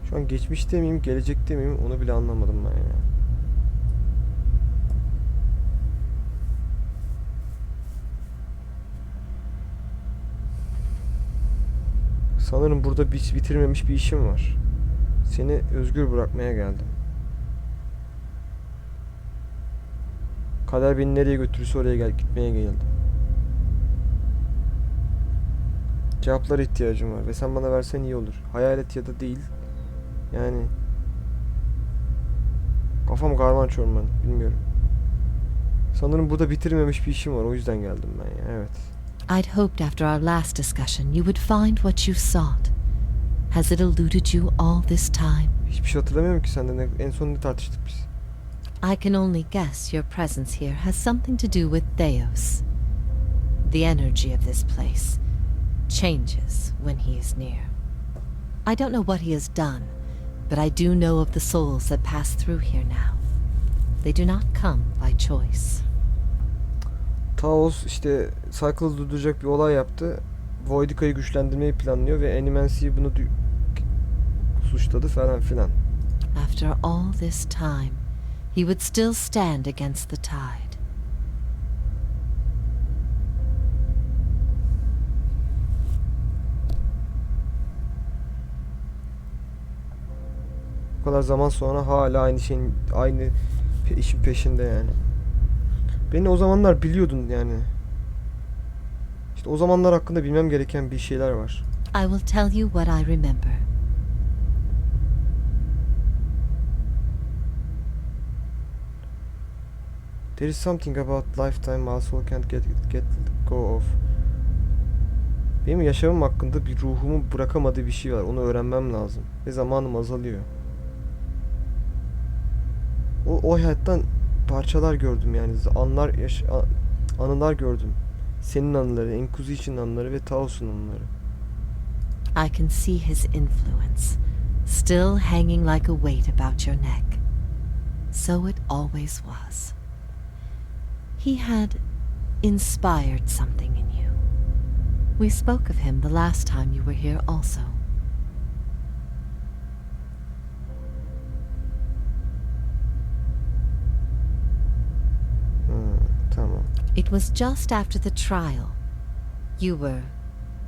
Şu an geçmişte miyim, gelecekte miyim onu bile anlamadım ben ya. Sanırım burada bitirmemiş bir işim var. Seni özgür bırakmaya geldim. Kader beni nereye götürürse oraya gitmeye geldim. Cevaplara ihtiyacım var ve sen bana versen iyi olur. Hayalet ya da değil. Yani kafam karman çorman, bilmiyorum. Sanırım burada bitirmemiş bir işim var, o yüzden geldim ben ya. Evet. I'd hoped after our last discussion you would find what you sought. Has it eluded you all this time? Hiçbir şey hatırlamıyorum ki senden. En son ne tartıştık biz? I can only guess your presence here has something to do with Thaos. The energy of this place changes when he is near. I don't know what he has done, but I do know of the souls that pass through here now. They do not come by choice. Thaos işte Cycle'ı durduracak bir olay yaptı. Voidica'yı güçlendirmeyi planlıyor ve Animancy'yi bunu suçladı falan filan. After all this time, he would still stand against the tide. Bu kadar zaman sonra hala aynı şeyin, aynı işin peşinde yani. Beni o zamanlar biliyordun yani. İşte o zamanlar hakkında bilmem gereken bir şeyler var. I will tell you what I remember. There is something about lifetime also can't get go of. Benim yaşamım hakkında bir ruhumun bırakamadığı bir şey var. Onu öğrenmem lazım. Ve zamanım azalıyor. O hayattan parçalar gördüm yani. Anılar gördüm. Senin anıları, Inquisition'ın anıları ve Thaos'un anıları. I can see his influence, still hanging like a weight about your neck. So it always was. He had inspired something in you. We spoke of him the last time you were here also. Tamam. It was just after the trial. You were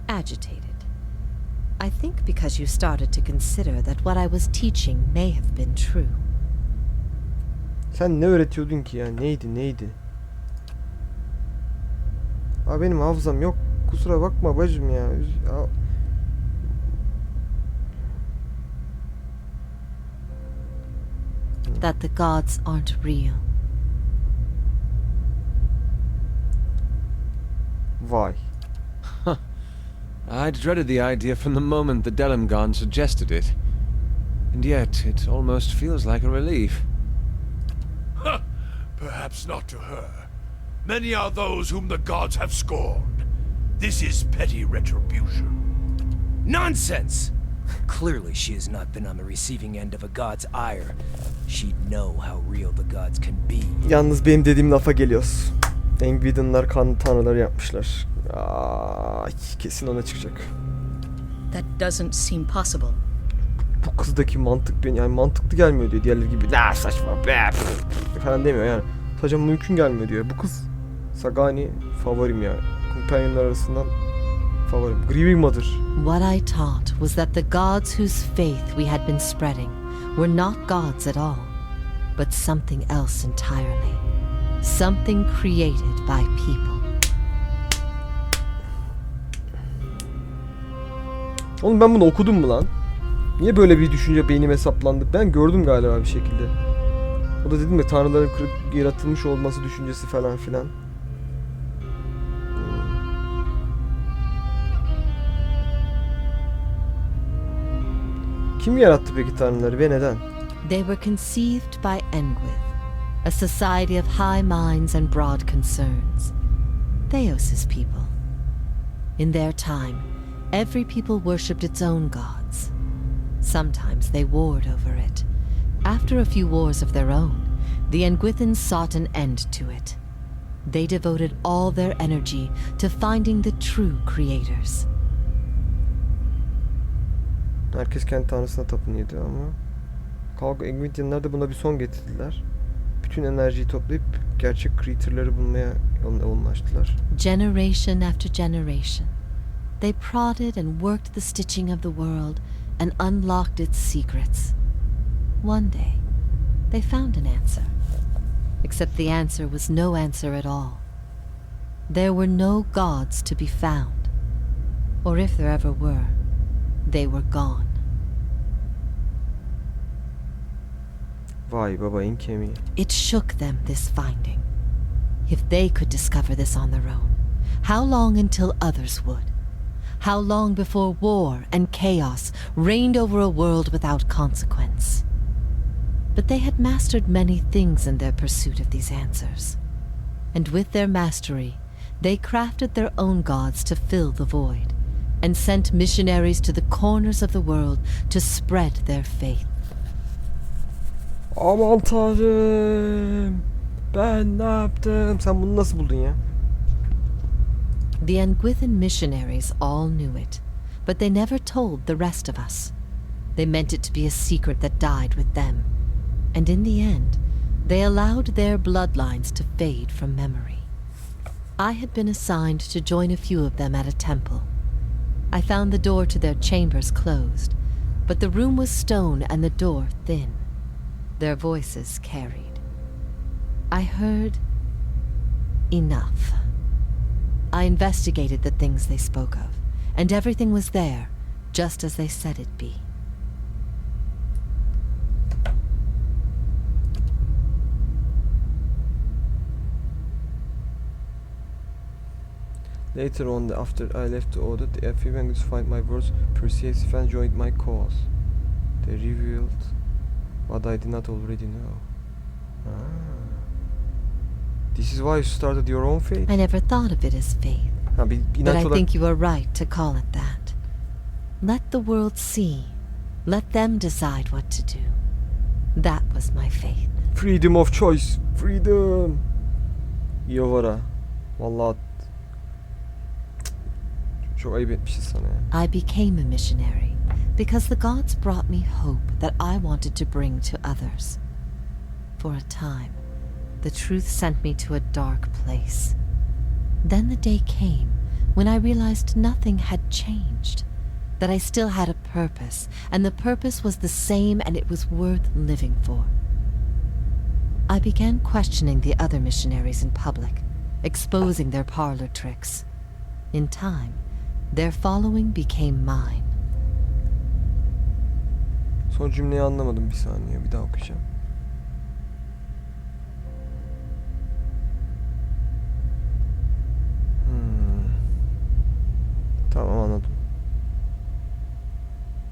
agitated. I think because you started to consider that what I was teaching may have been true. Sen ne öğretiyordun ki ya? Neydi? Abi benim hafızam yok. Kusura bakma bacım ya. That the gods aren't real. Vay. I'd dreaded the idea from the moment the Delimgon suggested it. And yet, it almost feels like a relief. Perhaps not to her. Many are those whom the gods have scorned. This is petty retribution. Nonsense! Clearly she has not been on the receiving end of a god's ire. She'd know how real the gods can be. Yalnız benim dediğim lafa geliyoruz. Enguidon'lar kan tanrıları yapmışlar. Kesin ona çıkacak. That doesn't seem possible. Bu kızdaki mantık yani mantıklı gelmiyor diyor diğerleri gibi. La saçma be falan demiyor yani. Sadece mümkün gelmiyor diyor. Bu kız Sagani favorim ya. Companionlar arasından favorim. Grieving Mother. What I taught was that the gods whose faith we had been spreading were not gods at all, but something else entirely. Something created by people. Oğlum ben bunu okudum mu lan? Niye böyle bir düşünce beynime saplandı? Ben gördüm galiba bir şekilde. O da dedim ya tanrıların yaratılmış olması düşüncesi falan filan. Kim yarattı peki tanrıları ve neden? They were conceived by Engwith, a society of high minds and broad concerns. Thaos's people. In their time, every people worshipped its own gods. Sometimes they warred over it. After a few wars of their own, the Engwithans sought an end to it. They devoted all their energy to finding the true creators. Herkes kendi tanrısına tapınıyordu ama Engwithianlar da buna bir son getirdiler. Bütün enerjiyi toplayıp gerçek creature'ları bulmaya yoğunlaştılar. Generation after generation, they prodded and worked the stitching of the world and unlocked its secrets. One day, they found an answer. except the answer was no answer at all. There were no gods to be found, or if there ever were, they were gone. Vay babayın kemiği. It shook them, this finding. If they could discover this on their own, how long until others would? How long before war and chaos reigned over a world without consequence? But they had mastered many things in their pursuit of these answers. And with their mastery, they crafted their own gods to fill the void, and sent missionaries to the corners of the world to spread their faith. Aman tanrım. Ben ne yaptım? Sen bunu nasıl buldun ya? The Nguithan missionaries all knew it, but they never told the rest of us. They meant it to be a secret that died with them, and in the end, they allowed their bloodlines to fade from memory. I had been assigned to join a few of them at a temple. I found the door to their chambers closed, but the room was stone and the door thin. Their voices carried. I heard enough. I investigated the things they spoke of, and everything was there, just as they said it be. Later on, after I left the audit, the few languages find my words persuasive and joined my cause. They revealed what I did not already know. This is why you started your own faith? I never thought of it as faith, Ha, bir but inanç I olarak... think you are right to call it that. Let the world see. Let them decide what to do. That was my faith. Freedom of choice. Freedom. Iovara. Vallahi çok ayıp etmişiz sana ya. I became a missionary because the gods brought me hope that I wanted to bring to others. For a time, the truth sent me to a dark place. Then the day came when I realized nothing had changed, that I still had a purpose, and the purpose was the same and it was worth living for. I began questioning the other missionaries in public, exposing their parlor tricks. In time, their following became mine. Son cümleyi anlamadım, bir saniye, bir daha okuyacağım. Tamam, anladım.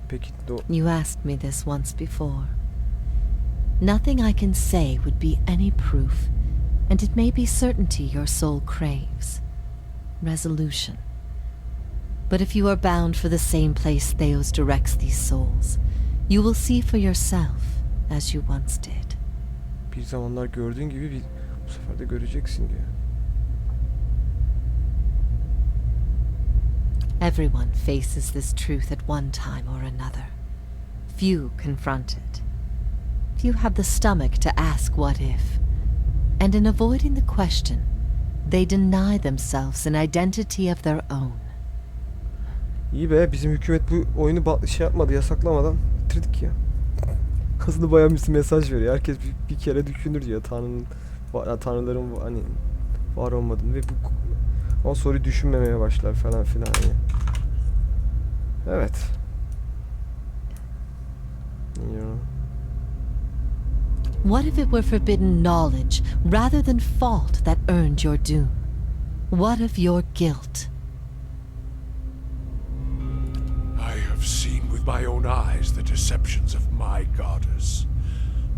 Peki You asked me this once before. Nothing I can say would be any proof, and it may be certainty your soul craves. Resolution. But if you are bound for the same place Thaos directs these souls, you will see for yourself as you once did. Bir zamanlar gördüğün gibi bu sefer de göreceksin diyor. Everyone faces this truth at one time or another. Few confront it. Few have the stomach to ask what if. And in avoiding the question, they deny themselves an identity of their own. İyi be, bizim hükümet bu oyunu yapmadı, yasaklamadan bitirdik ya. Aslında bayağı bir mesaj veriyor. Herkes bir kere düşünür diyor tanrıların hani var olmadığını ve o soruyu düşünmemeye başlar falan filan. Yani. Evet. What if it were forbidden knowledge rather than fault that earned your doom? What of your guilt? I have seen with my own eyes the deceptions of my goddess.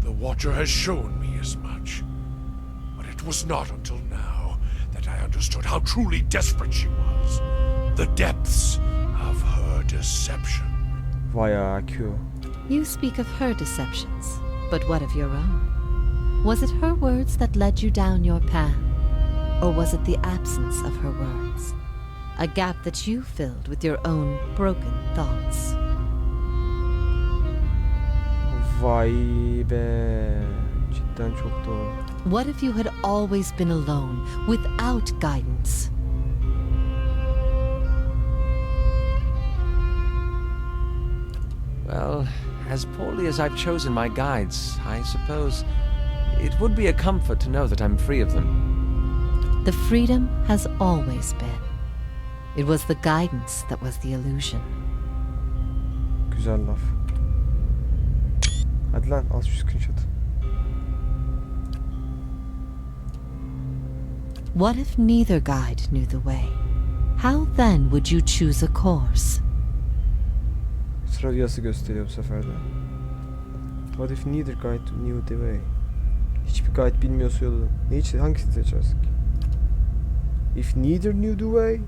The Watcher has shown me as much. But it was not until now that I understood how truly desperate she was. The depths of her deception. Vay Q. You speak of her deceptions, but what of your own? Was it her words that led you down your path? Or was it the absence of her words? A gap that you filled with your own broken thoughts? Vay be. Cidden çok doğru. What if you had always been alone, without guidance? Well, as poorly as I've chosen my guides, I suppose It would be a comfort to know that I'm free of them. The freedom has always been. It was the guidance that was the illusion. Güzel laf. Hadi lan al şu screenshot. What if neither guide knew the way? How then would you choose a course? Sıra rüyası gösteriyor bu sefer de. What if neither guide knew the way? Hiçbir guide bilmiyorsa yolu. Hangisini seçersin ki? If neither knew the way,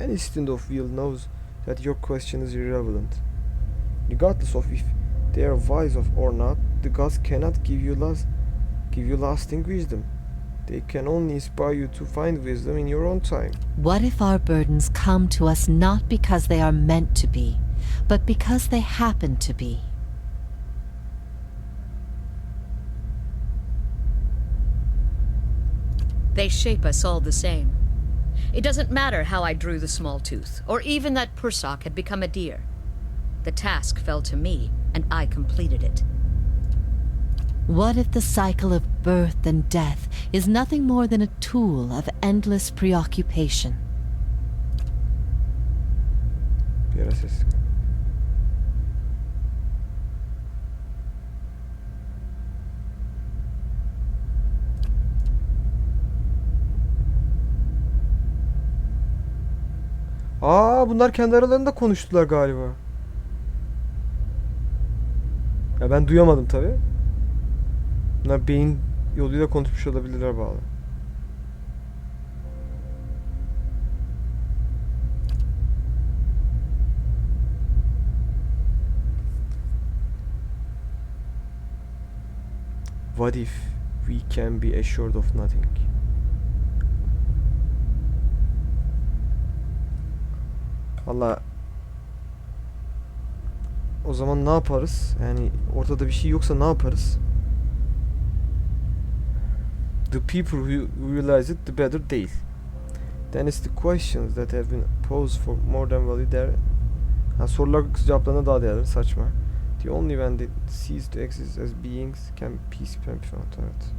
any student of will knows that your question is irrelevant. Regardless of if they are wise or not, the gods cannot give you lasting wisdom. They can only inspire you to find wisdom in your own time. What if our burdens come to us not because they are meant to be, but because they happen to be? They shape us all the same. It doesn't matter how I drew the small tooth, or even that Pursock had become a deer. The task fell to me, and I completed it. What if the cycle of birth and death is nothing more than a tool of endless preoccupation? Bir ara ses. Bunlar kendi aralarında konuştular galiba. Ya ben duyamadım tabi. Bunlar beyin yoluyla konuşmuş olabilirler bağlı. What if we can be assured of nothing? Valla o zaman ne yaparız? Yani ortada bir şey yoksa ne yaparız? The people who realize it, the better değil. Then it's the questions that have been posed for more than value there. Sorular cevaplarına daha değerli. Saçma. The only one that cease to exist as beings can peace be found. Evet.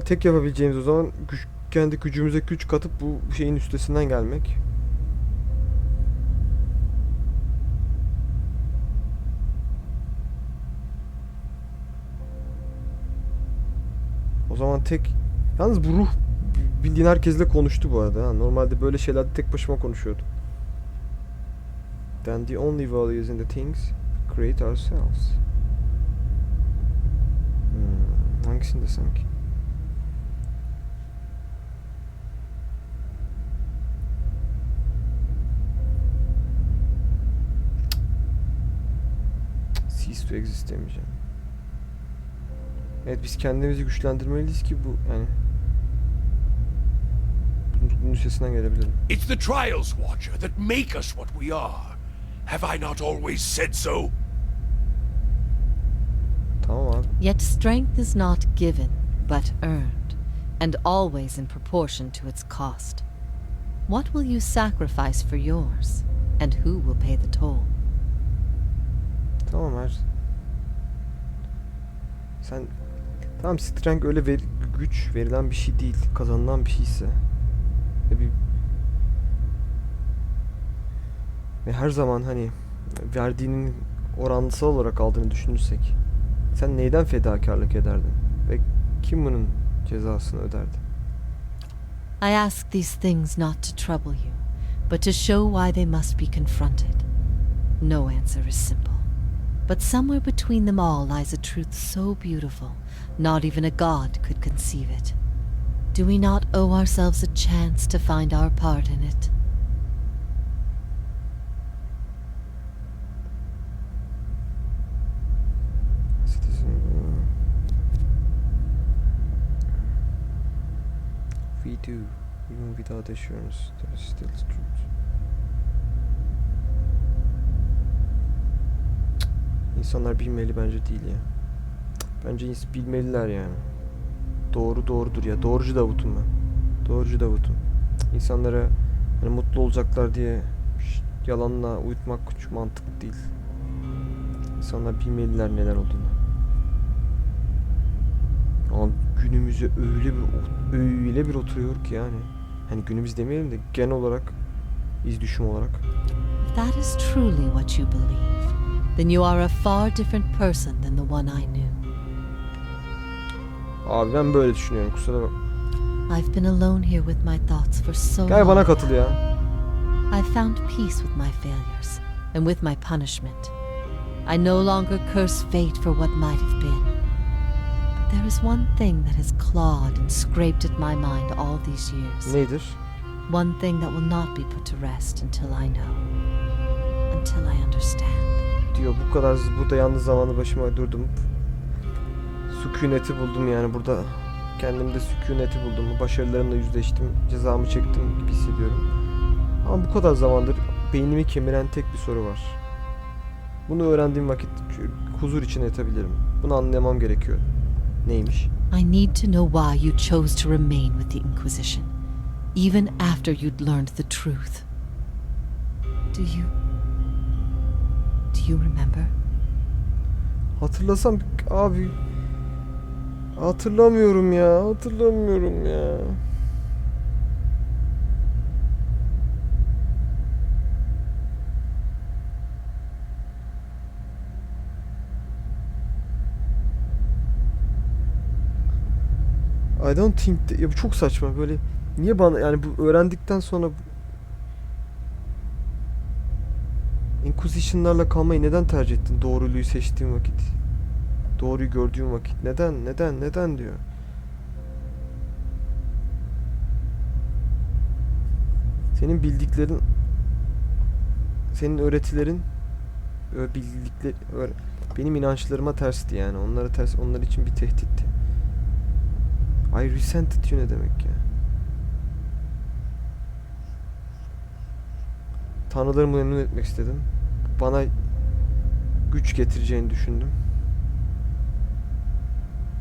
Tek yapabileceğimiz o zaman kendi gücümüze güç katıp bu şeyin üstesinden gelmek. O zaman yalnız bu ruh bildiğin herkesle konuştu bu arada. Normalde böyle şeylerde tek başıma konuşuyordu. Then the only values in the things we create ourselves. Hangisinde sanki? Cease to exist demeyeceğim. Evet, biz kendimizi güçlendirmeliyiz ki bu yani bunun üstesinden gelebilelim. It's the trials, Watcher, that make us what we are. Have I not always said so? Tamam abi. Yet strength is not given, but earned, and always in proportion to its cost. What will you sacrifice for yours, and who will pay the toll? Tamam Tamam, strength öyle güç verilen bir şey değil, kazanılan bir şeyse ve her zaman hani verdiğinin orantısal olarak aldığını düşünürsek sen neyden fedakarlık ederdin ve kim bunun cezasını öderdi? I ask these things not to trouble you, but to show why they must be confronted. No answer is simple. But somewhere between them all lies a truth so beautiful, not even a god could conceive it. Do we not owe ourselves a chance to find our part in it? We do, even without assurance, there is still truth. İnsanlar bilmeli bence değil ya. Bence bilmeliler yani. Doğru doğrudur ya. Doğrucu Davut'um ben. Doğrucu Davut'um. İnsanlara hani mutlu olacaklar diye yalanla uyutmak hiç mantıklı değil. İnsanlar bilmeliler neler olduğunu. Ama günümüze öyle bir oturuyor ki yani. Hani günümüz demeyelim de genel olarak iz düşüm olarak. If that is truly what you believe, then you are a far different person than the one I knew. Abi ben böyle düşünüyorum, kusura bak. I've been alone here with my thoughts for so Gel bana long. katıl ya. I've found peace with my failures and with my punishment. I no longer curse fate for what might have been. But there is one thing that has clawed and scraped at my mind all these years. Nedir? One thing that will not be put to rest until I know. Until I understand. Diyor bu kadar burada yalnız zamanı başıma durdum. Sükuneti buldum yani burada. Kendimde sükuneti buldum. Başarılarımla yüzleştim. Cezamı çektim gibi hissediyorum. Ama bu kadar zamandır beynimi kemiren tek bir soru var. Bunu öğrendiğim vakit huzur içine yatabilirim. Bunu anlamam gerekiyor. Neymiş? I need to know why you chose to remain with the Inquisition, even after you'd learned the truth. Do you remember? Hatırlasam abi. Hatırlamıyorum ya. I don't think ya bu çok saçma böyle. Niye bana yani bu öğrendikten sonra Inquisition'larla kalmayı neden tercih ettin? Doğruluğu seçtiğin vakit. Doğruyu gördüğün vakit. Neden diyor. Senin bildiklerin, senin öğretilerin, bildikleri benim inançlarıma tersti yani. Onlar için bir tehditti. I resented you ne demek ya? Tanrılarımı memnun etmek istedim. Bana güç getireceğini düşündüm.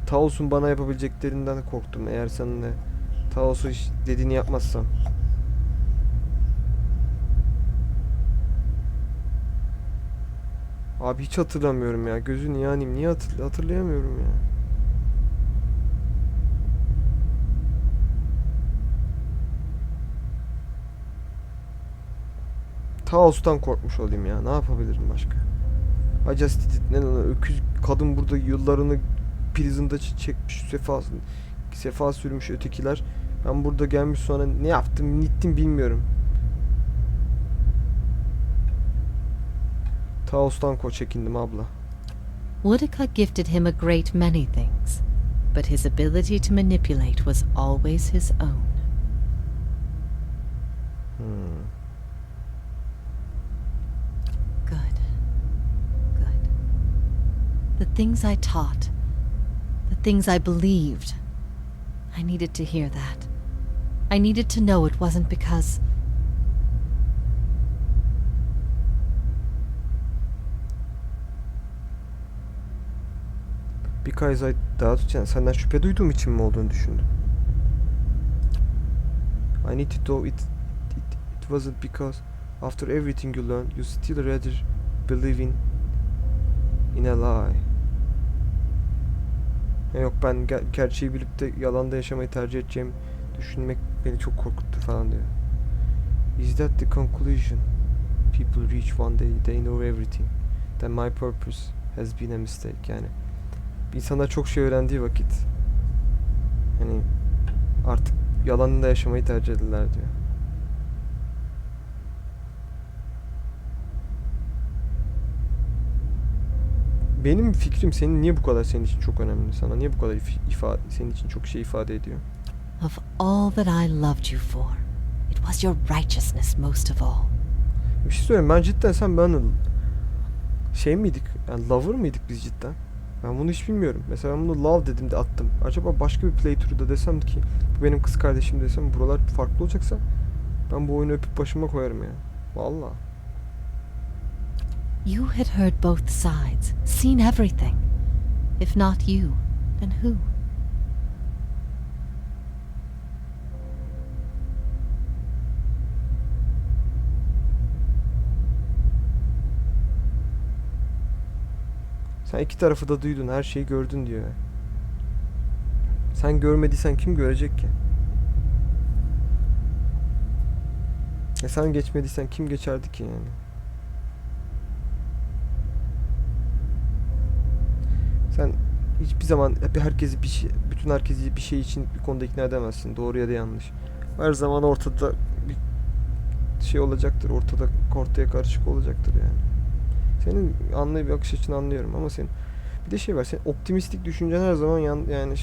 Thaos'un bana yapabileceklerinden korktum. Eğer seninle Thaos'u dediğini yapmazsam. Abi hiç hatırlamıyorum ya. Gözünü yanayım. Niye hatırlayamıyorum ya? Thaos'tan korkmuş olayım ya. Ne yapabilirim başka? I just did it. Ne öküz kadın burada yıllarını prison'da çekmiş, sefa sürmüş ötekiler. Ben burada gelmiş sonra ne yaptım, nittim bilmiyorum. Thaos'tan çekindim abla. Woodica gifted him a great many things, but his ability to manipulate was always his own. Good. The things I taught, the things I believed, I needed to hear that. I needed to know it wasn't because... Birkaç ay daha senden şüphe duyduğum için mi olduğunu düşündüm. I need to know it wasn't because after everything you learned you still rather believe in a lie. Yok ben gerçeği bilip de yalanda yaşamayı tercih edeceğim düşünmek beni çok korkuttu falan diyor. Is that the conclusion people reach one day they know everything then my purpose has been a mistake yani. İnsanlar çok şey öğrendiği vakit hani artık yalanında yaşamayı tercih ederler diyor. Benim fikrim senin niye bu kadar senin için çok önemli? Sana niye bu kadar senin için çok şey ifade ediyor? Of all that I loved you for, it was your righteousness most of all. Bir şey söyleyeyim, ben cidden ben şey miydik? Yani lover mıydık biz cidden? Ben bunu hiç bilmiyorum. Mesela ben bunu love dedim de attım. Acaba başka bir playthrough'da desem ki bu benim kız kardeşim desem buralar farklı olacaksa ben bu oyunu öpüp başıma koyarım ya. Vallahi. You had heard both sides, seen everything. If not you, then who? Sen iki tarafı da duydun, her şeyi gördün diyor. Sen görmediysen kim görecek ki? Sen geçmediysen kim geçerdi ki yani? Sen hiçbir zaman herkesi bütün herkesi bir şey için bir konuda ikna edemezsin. Doğru ya da yanlış. Her zaman ortada bir şey olacaktır. Ortaya karışık olacaktır yani. Senin anlayıp bakış açını anlıyorum ama senin bir de şey var. Senin optimistik düşüncen her zaman yani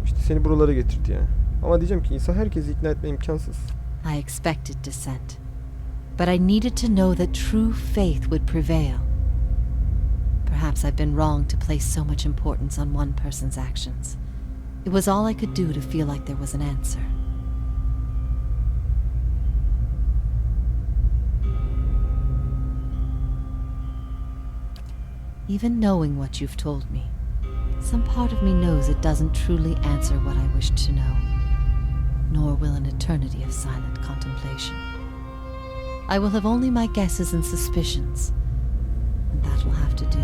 işte seni buralara getirdi yani. Ama diyeceğim ki insan herkesi ikna etme imkansız. I expected dissent, but I needed to know that true faith would prevail. Perhaps I've been wrong to place so much importance on one person's actions. It was all I could do to feel like there was an answer. Even knowing what you've told me, some part of me knows it doesn't truly answer what I wished to know, nor will an eternity of silent contemplation. I will have only my guesses and suspicions, and that will have to do.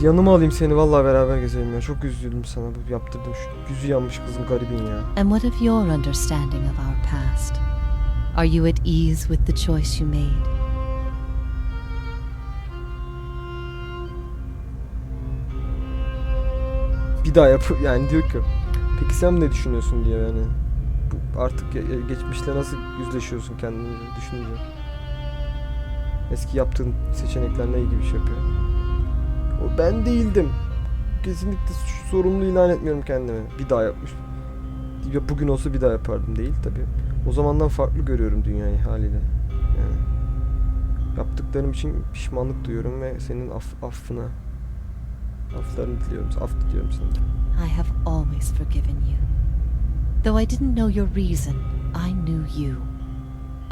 Yanıma alayım seni, vallahi beraber gezelim ya. Çok üzüldüm sana, bu yaptırdım şu yüzü yanmış kızın garibin ya. And what of your understanding of our past? Are you at ease with the choice you made? Bir daha yani diyor ki peki sen ne düşünüyorsun diye yani. Bu artık geçmişle nasıl yüzleşiyorsun kendini düşününce. Eski yaptığın seçeneklerle ilgili bir şey yapıyor. O ben değildim. Kesinlikle sorumlu ilan etmiyorum kendime. Bir daha yapmış. Ya bugün olsa bir daha yapardım değil tabi. O zamandan farklı görüyorum dünyayı haliyle. Yani yaptıklarım için pişmanlık duyuyorum ve senin afflarını diliyorum. Af diliyorum sana. I have always forgiven you. Though I didn't know your reason, I knew you.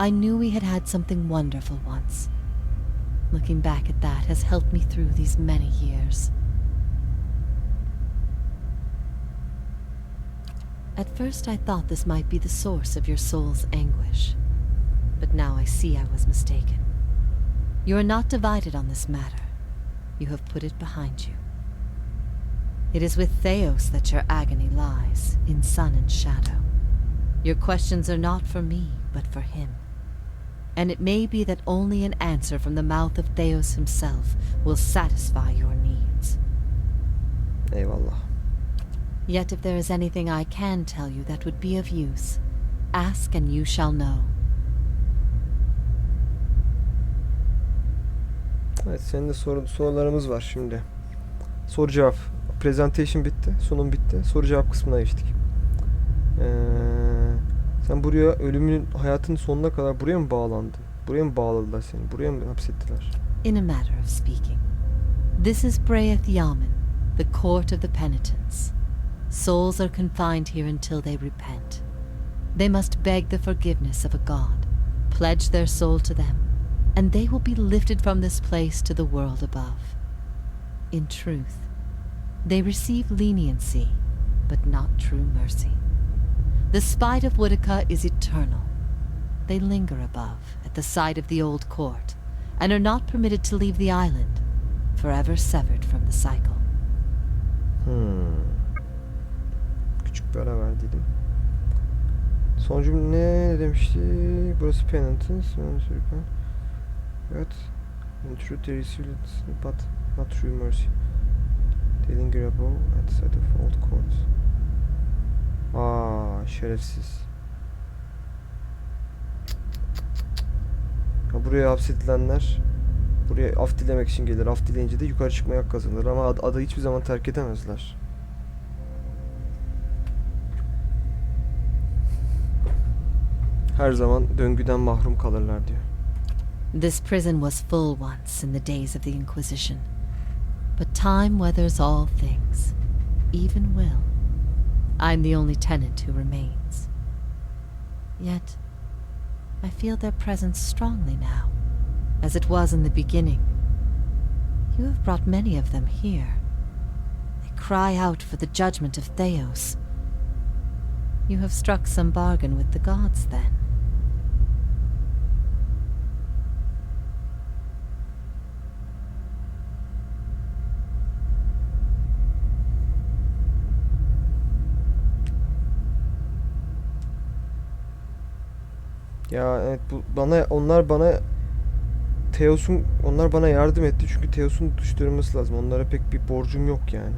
I knew we had had something wonderful once. Looking back at that has helped me through these many years. At first I thought this might be the source of your soul's anguish. But now I see I was mistaken. You are not divided on this matter. You have put it behind you. It is with Thaos that your agony lies, in sun and shadow. Your questions are not for me, but for him. And it may be that only an answer from the mouth of Thaos himself will satisfy your needs. Eyvallah. Yet if there is anything I can tell you that would be of use, ask and you shall know. Evet, senin de sorularımız var şimdi. Soru cevap. Presentation bitti, sunum bitti. Soru cevap kısmına geçtik. Sen buraya ölümünün, hayatının sonuna kadar buraya mı bağlandın? Buraya mı bağladılar seni? Buraya mı hapsettiler? In a matter of speaking, this is Braeth Yamen, the court of the penitents. Souls are confined here until they repent. They must beg the forgiveness of a god, pledge their soul to them, and they will be lifted from this place to the world above. In truth, they receive leniency, but not true mercy. The spite of Woodica is eternal. They linger above, at the side of the old court, and are not permitted to leave the island, forever severed from the cycle. Küçük bir ara verdiydim. Son cümle ne demişti? Burası penitence. Evet. In truth they receive it, but not true mercy. They linger above, at the side of old court. Şerefsiz. Buraya hapsedilenler buraya af dilemek için gelir. Af dileyince de yukarı çıkmaya hak kazanır ama adı hiçbir zaman terk edemezler. Her zaman döngüden mahrum kalırlar diyor. This prison was full once in the days of the Inquisition. But time weathers all things, even will. I'm the only tenant who remains. Yet, I feel their presence strongly now, as it was in the beginning. You have brought many of them here. They cry out for the judgment of Thaos. You have struck some bargain with the gods, then. Ya evet, onlar bana yardım etti çünkü Thaos'un düşürülmesi lazım. Onlara pek bir borcum yok yani.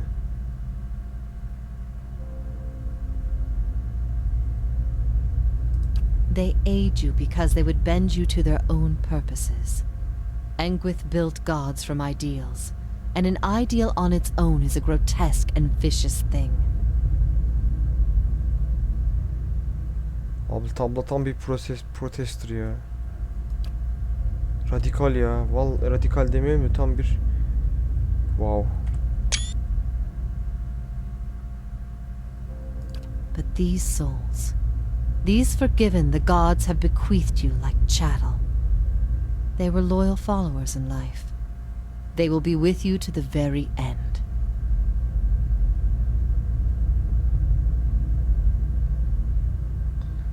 They aid you because they would bend you to their own purposes. Engwith built gods from ideals, and an ideal on its own is a grotesque and vicious thing. Abi tablo tam bir protesttir ya. Radikal ya. Radikal demiyorum ya, tam bir wow. But these souls, these forgiven, the gods have bequeathed you like chattel. They were loyal followers in life. They will be with you to the very end.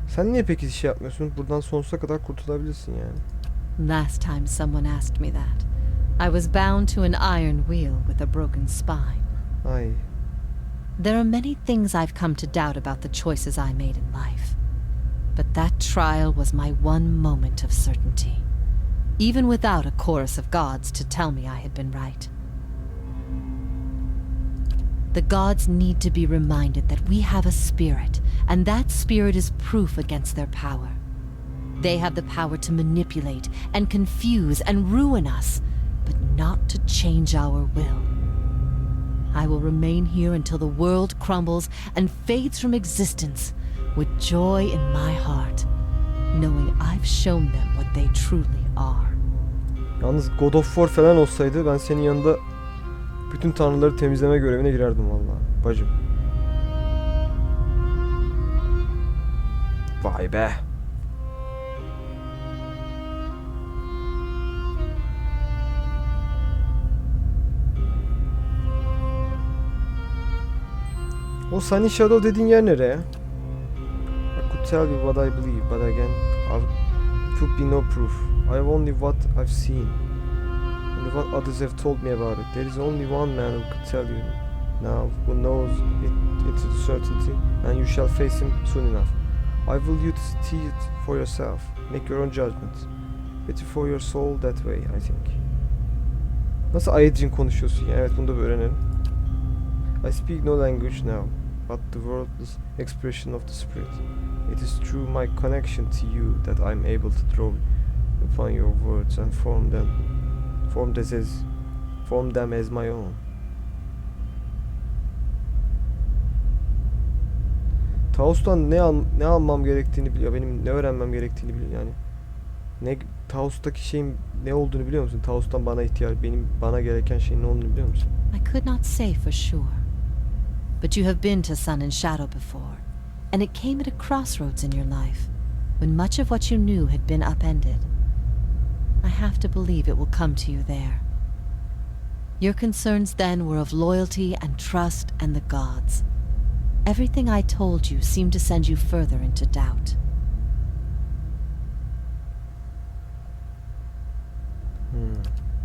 Sen niye peki şey yapmıyorsun? Buradan sonsuza kadar kurtulabilirsin yani. Last time someone asked me that, I was bound to an iron wheel with a broken spine. Ay. There are many things I've come to doubt about the choices I made in life. But that trial was my one moment of certainty, even without a chorus of gods to tell me I had been right. The gods need to be reminded that we have a spirit, and that spirit is proof against their power. They have the power to manipulate and confuse and ruin us, but not to change our will. I will remain here until the world crumbles and fades from existence, with joy in my heart, knowing I've shown them what they truly are. Yalnız God of War falan olsaydı ben senin yanında bütün tanrıları temizleme görevine girerdim vallahi bacım. Vay be. O Sunny Shadow dediğin yer nereye? I could tell you what I believe, but again, it would be no proof. I have only what I've seen, and what others have told me about it. There is only one man who could tell you now, who knows it to certainty, and you shall face him soon enough. I will you to see it for yourself. Make your own judgment. Better for your soul that way, I think. Nasıl Aedrin konuşuyorsun ya? Evet, bunu da bir öğrenelim. I speak no language now, but the wordless expression of the spirit. It is through my connection to you that I am able to draw upon your words and form them as my own. Thaos'tan ne almam gerektiğini biliyor. Benim ne öğrenmem gerektiğini biliyor yani. Thaos'taki şeyin ne olduğunu biliyor musun? Thaos'tan bana gereken şeyin ne olduğunu biliyor musun? I could not say for sure. But you have been to Sun and Shadow before, and it came at a crossroads in your life, when much of what you knew had been upended. I have to believe it will come to you there. Your concerns then were of loyalty and trust and the gods. Everything I told you seemed to send you further into doubt.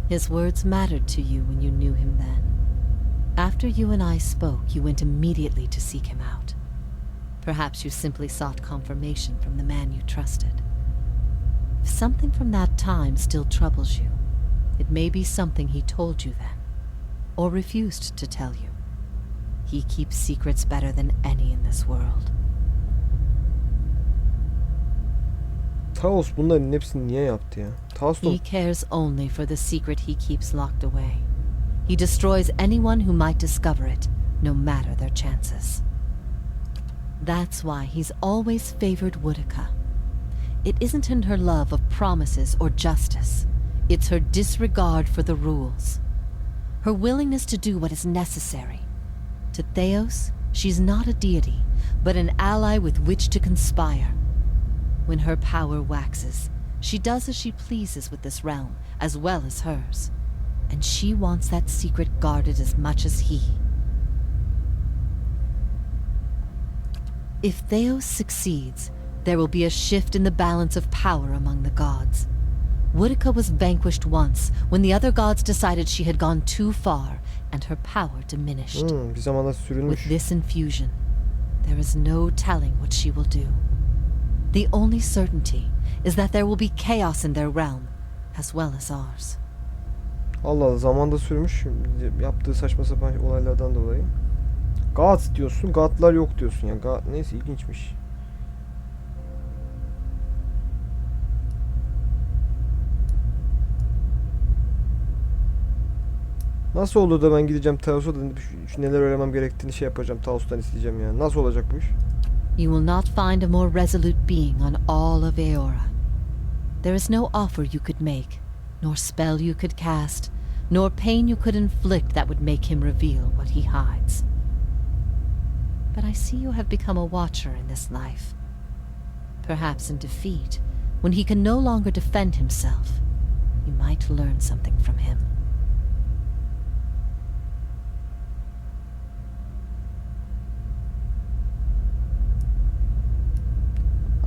His words mattered to you when you knew him then. After you and I spoke, you went immediately to seek him out. Perhaps you simply sought confirmation from the man you trusted. If something from that time still troubles you, it may be something he told you then, or refused to tell you. He keeps secrets better than any in this world. Thaos bunların hepsini niye yaptı ya? He cares only for the secret he keeps locked away. He destroys anyone who might discover it, no matter their chances. That's why he's always favored Woodica. It isn't in her love of promises or justice. It's her disregard for the rules. Her willingness to do what is necessary. To Thaos, she's not a deity, but an ally with which to conspire. When her power waxes, she does as she pleases with this realm, as well as hers. And she wants that secret guarded as much as he. If Thaos succeeds, there will be a shift in the balance of power among the gods. Woodica was vanquished once, when the other gods decided she had gone too far, and her power diminished. Bir zamanlar sürünmüş. With this infusion, there is no telling what she will do. The only certainty is that there will be chaos in their realm, as well as ours. Allah Allah, zamanda sürmüş yaptığı saçma sapan olaylardan dolayı. God diyorsun, God'lar yok diyorsun ya. God, neyse, ilginçmiş. Nasıl olur da ben gideceğim Thaos'a da şu neler öğrenmem gerektiğini şey yapacağım, Thaos'tan isteyeceğim yani. Nasıl olacak bu iş? You will not find a more resolute being on all of Iovara. There is no offer you could make, nor spell you could cast, nor pain you could inflict that would make him reveal what he hides. But I see you have become a watcher in this life. Perhaps in defeat, when he can no longer defend himself, you might learn something from him.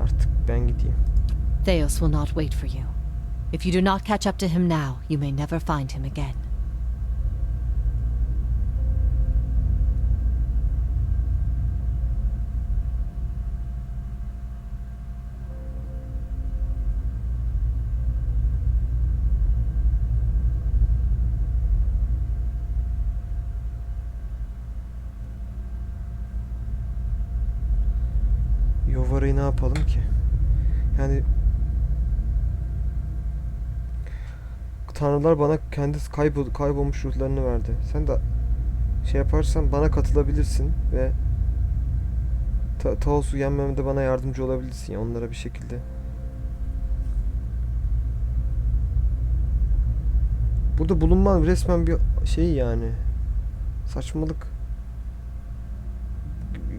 Artık ben gideyim. Thaos will not wait for you. If you do not catch up to him now, you may never find him again. Iovara'yı ne yapalım ki? Yani Tanrılar bana kendi kaybolmuş ruhlarını verdi. Sen de şey yaparsan bana katılabilirsin ve Thaos'u yenmemde bana yardımcı olabilirsin ya, onlara bir şekilde. Burada bulunman resmen bir şey yani. Saçmalık.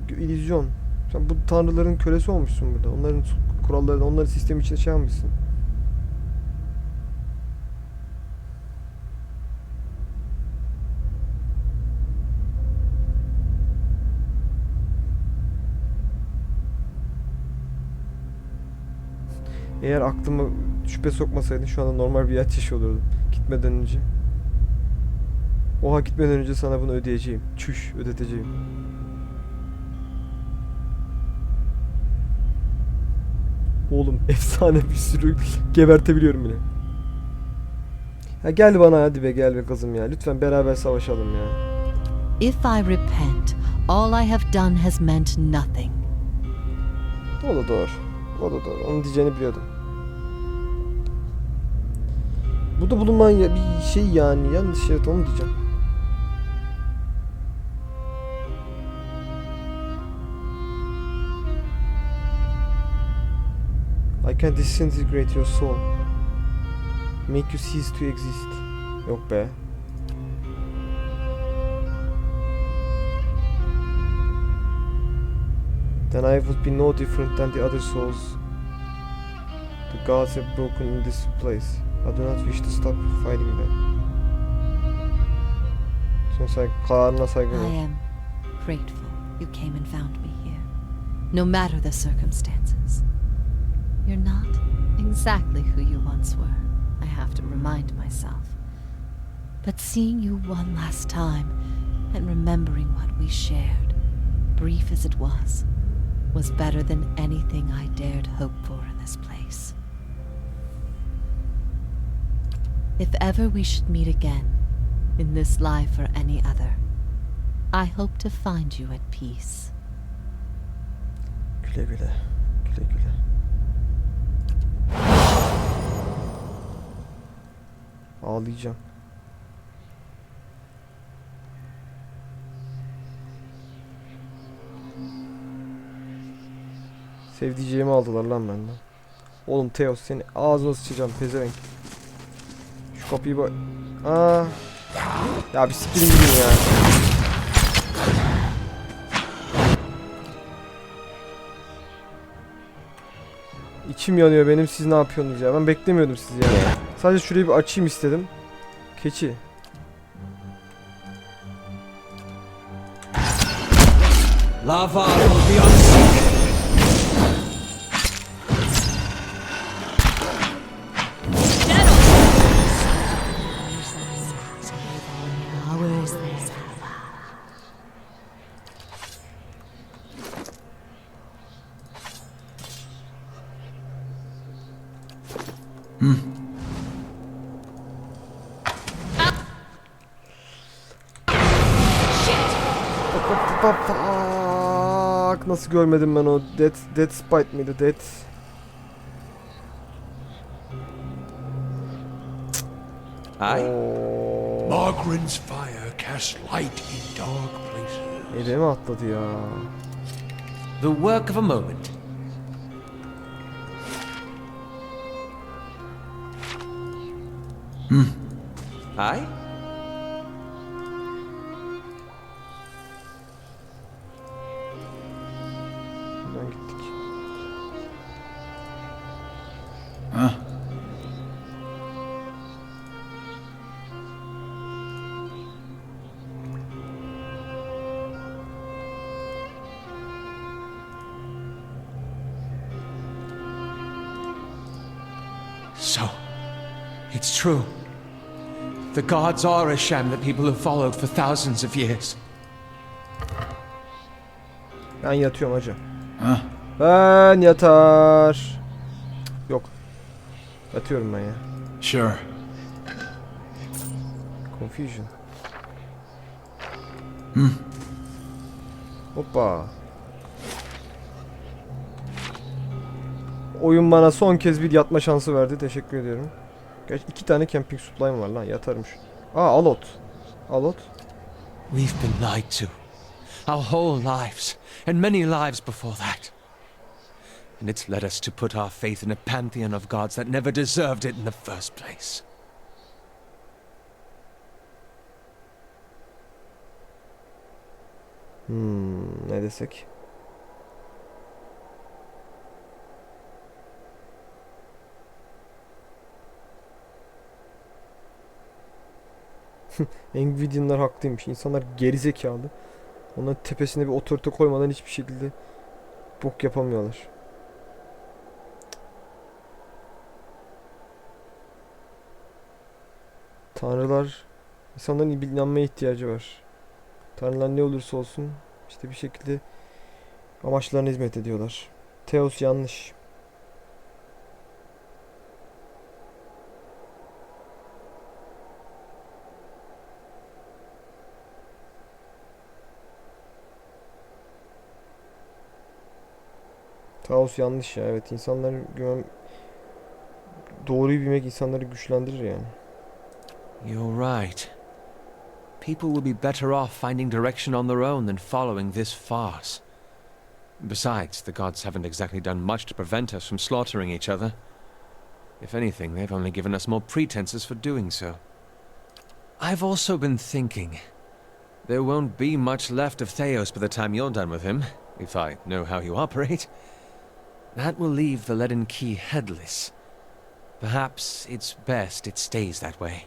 İllüzyon. Sen bu tanrıların kölesi olmuşsun burada. Onların kurallarını, onların sistemi içine şey almışsın. Eğer aklıma şüphe sokmasaydın şu anda normal bir hayat yaşıyor olurdum. Gitmeden önce. Oha, gitmeden önce sana bunu ödeyeceğim. Çüş, ödeteceğim. Oğlum efsane bir sürü gebertebiliyorum bile. Ha, gel bana, hadi be, gel be kızım ya. Lütfen beraber savaşalım ya. If I repent, all I have done has meant nothing. O da doğru. O da doğru. Onu diyeceğini biliyordum. Burada bulunman ya bir şey yani. Yanlış, evet, onu diyeceğim. I can disintegrate your soul. Make you cease to exist. Yok be. Then I would be no different than the other souls the gods have broken in this place. I do not wish to stop fighting them. Kararına saygı I var. am grateful you came and found me here, no matter the circumstances. You're not exactly who you once were, I have to remind myself. But seeing you one last time and remembering what we shared, brief as it was better than anything I dared hope for in this place. If ever we should meet again, in this life or any other, I hope to find you at peace. Güle güle. Güle güle. Ağlayacağım. Sevdiceğimi aldılar lan benden. Oğlum Thaos, seni ağzına sıçacağım pezevenk. Şu kapıyı bak. Aa. Ya bir siktirin gidin ya. İçim yanıyor benim, siz ne yapıyorsunuz ya? Ben beklemiyordum sizi ya. Sadece şurayı bir açayım istedim. Keçi. Lava will be unseen. Fuck, nasıl görmedim ben o Dead Spite miydi? Dead. Aye? Margaren's fire casts light in dark places. Nereye mi atladı ya? The work of a moment. Aye? Buradan gittik. So, it's true. The gods are a sham that people have followed for thousands of years. Ben yatıyorum hacı. Ben yatar. Yok. Yatıyorum ben ya. Sure. Confusion. Hoppa. Oyun bana son kez bir yatma şansı verdi. Teşekkür ediyorum. Gerçi 2 tane camping supply'm var lan. Yatarım şu. Alot. Alot. We've been lied to. Our whole lives, and many lives before that. And it's led us to put our faith in a pantheon of gods that never deserved it in the first place. Ne desek? Nvidia'nlar haklıymış. İnsanlar gerizekalı. Onların tepesine bir otorite koymadan hiçbir şekilde bok yapamıyorlar. Tanrılar, insanların inanmaya ihtiyacı var. Tanrılar ne olursa olsun işte bir şekilde amaçlarına hizmet ediyorlar. Thaos yanlış. Thaos yanlış ya. Evet, insanları doğruyu bilmek insanları güçlendirir yani. You're right. People will be better off finding direction on their own than following this farce. Besides, the gods haven't exactly done much to prevent us from slaughtering each other. If anything, they've only given us more pretenses for doing so. I've also been thinking. There won't be much left of Thaos by the time you're done with him, if I know how you operate. That will leave the leaden key headless. Perhaps it's best it stays that way.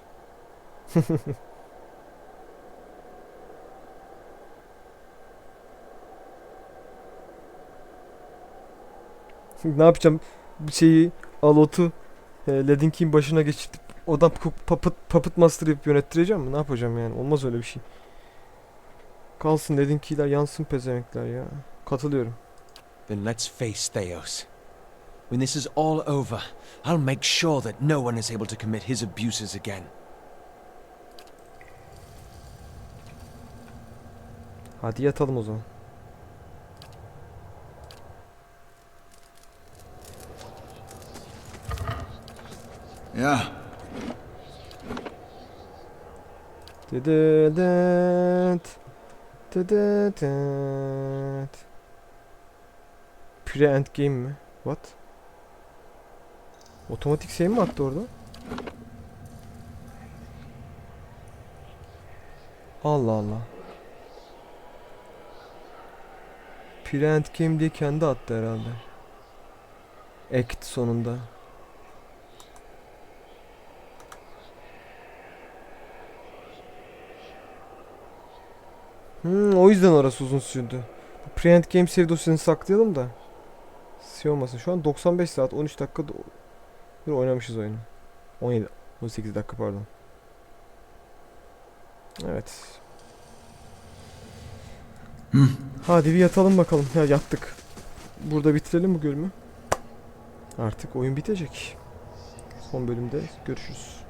Ne yapacağım? Bir şeyi Alot'u Leading Key'in başına geçirip odan Puppet Master yapıp yönettireceğim mi? Ne yapacağım yani? Olmaz öyle bir şey. Kalsın Leading Key'ler, yansın pezemekler ya. Katılıyorum. Then let's face Thaos. When this is all over, I'll make sure that no one is able to commit his abuses again. Hadi yatalım o zaman. Yeah. Dededet. Dededet. Pre-end game mi? What? Otomatik save mi attı orada? Allah Allah. Pre-end game diye kendi attı herhalde. Act sonunda. O yüzden orası uzun sürdü. Pre-end game save dosyasını saklayalım da şey olmasın. Şu an 95 saat 13 dakika oynamışız oyunu. 18 dakika pardon. Evet. Hadi bir yatalım bakalım. Ya yattık. Burada bitirelim bu bölümü. Artık oyun bitecek. son bölümde görüşürüz.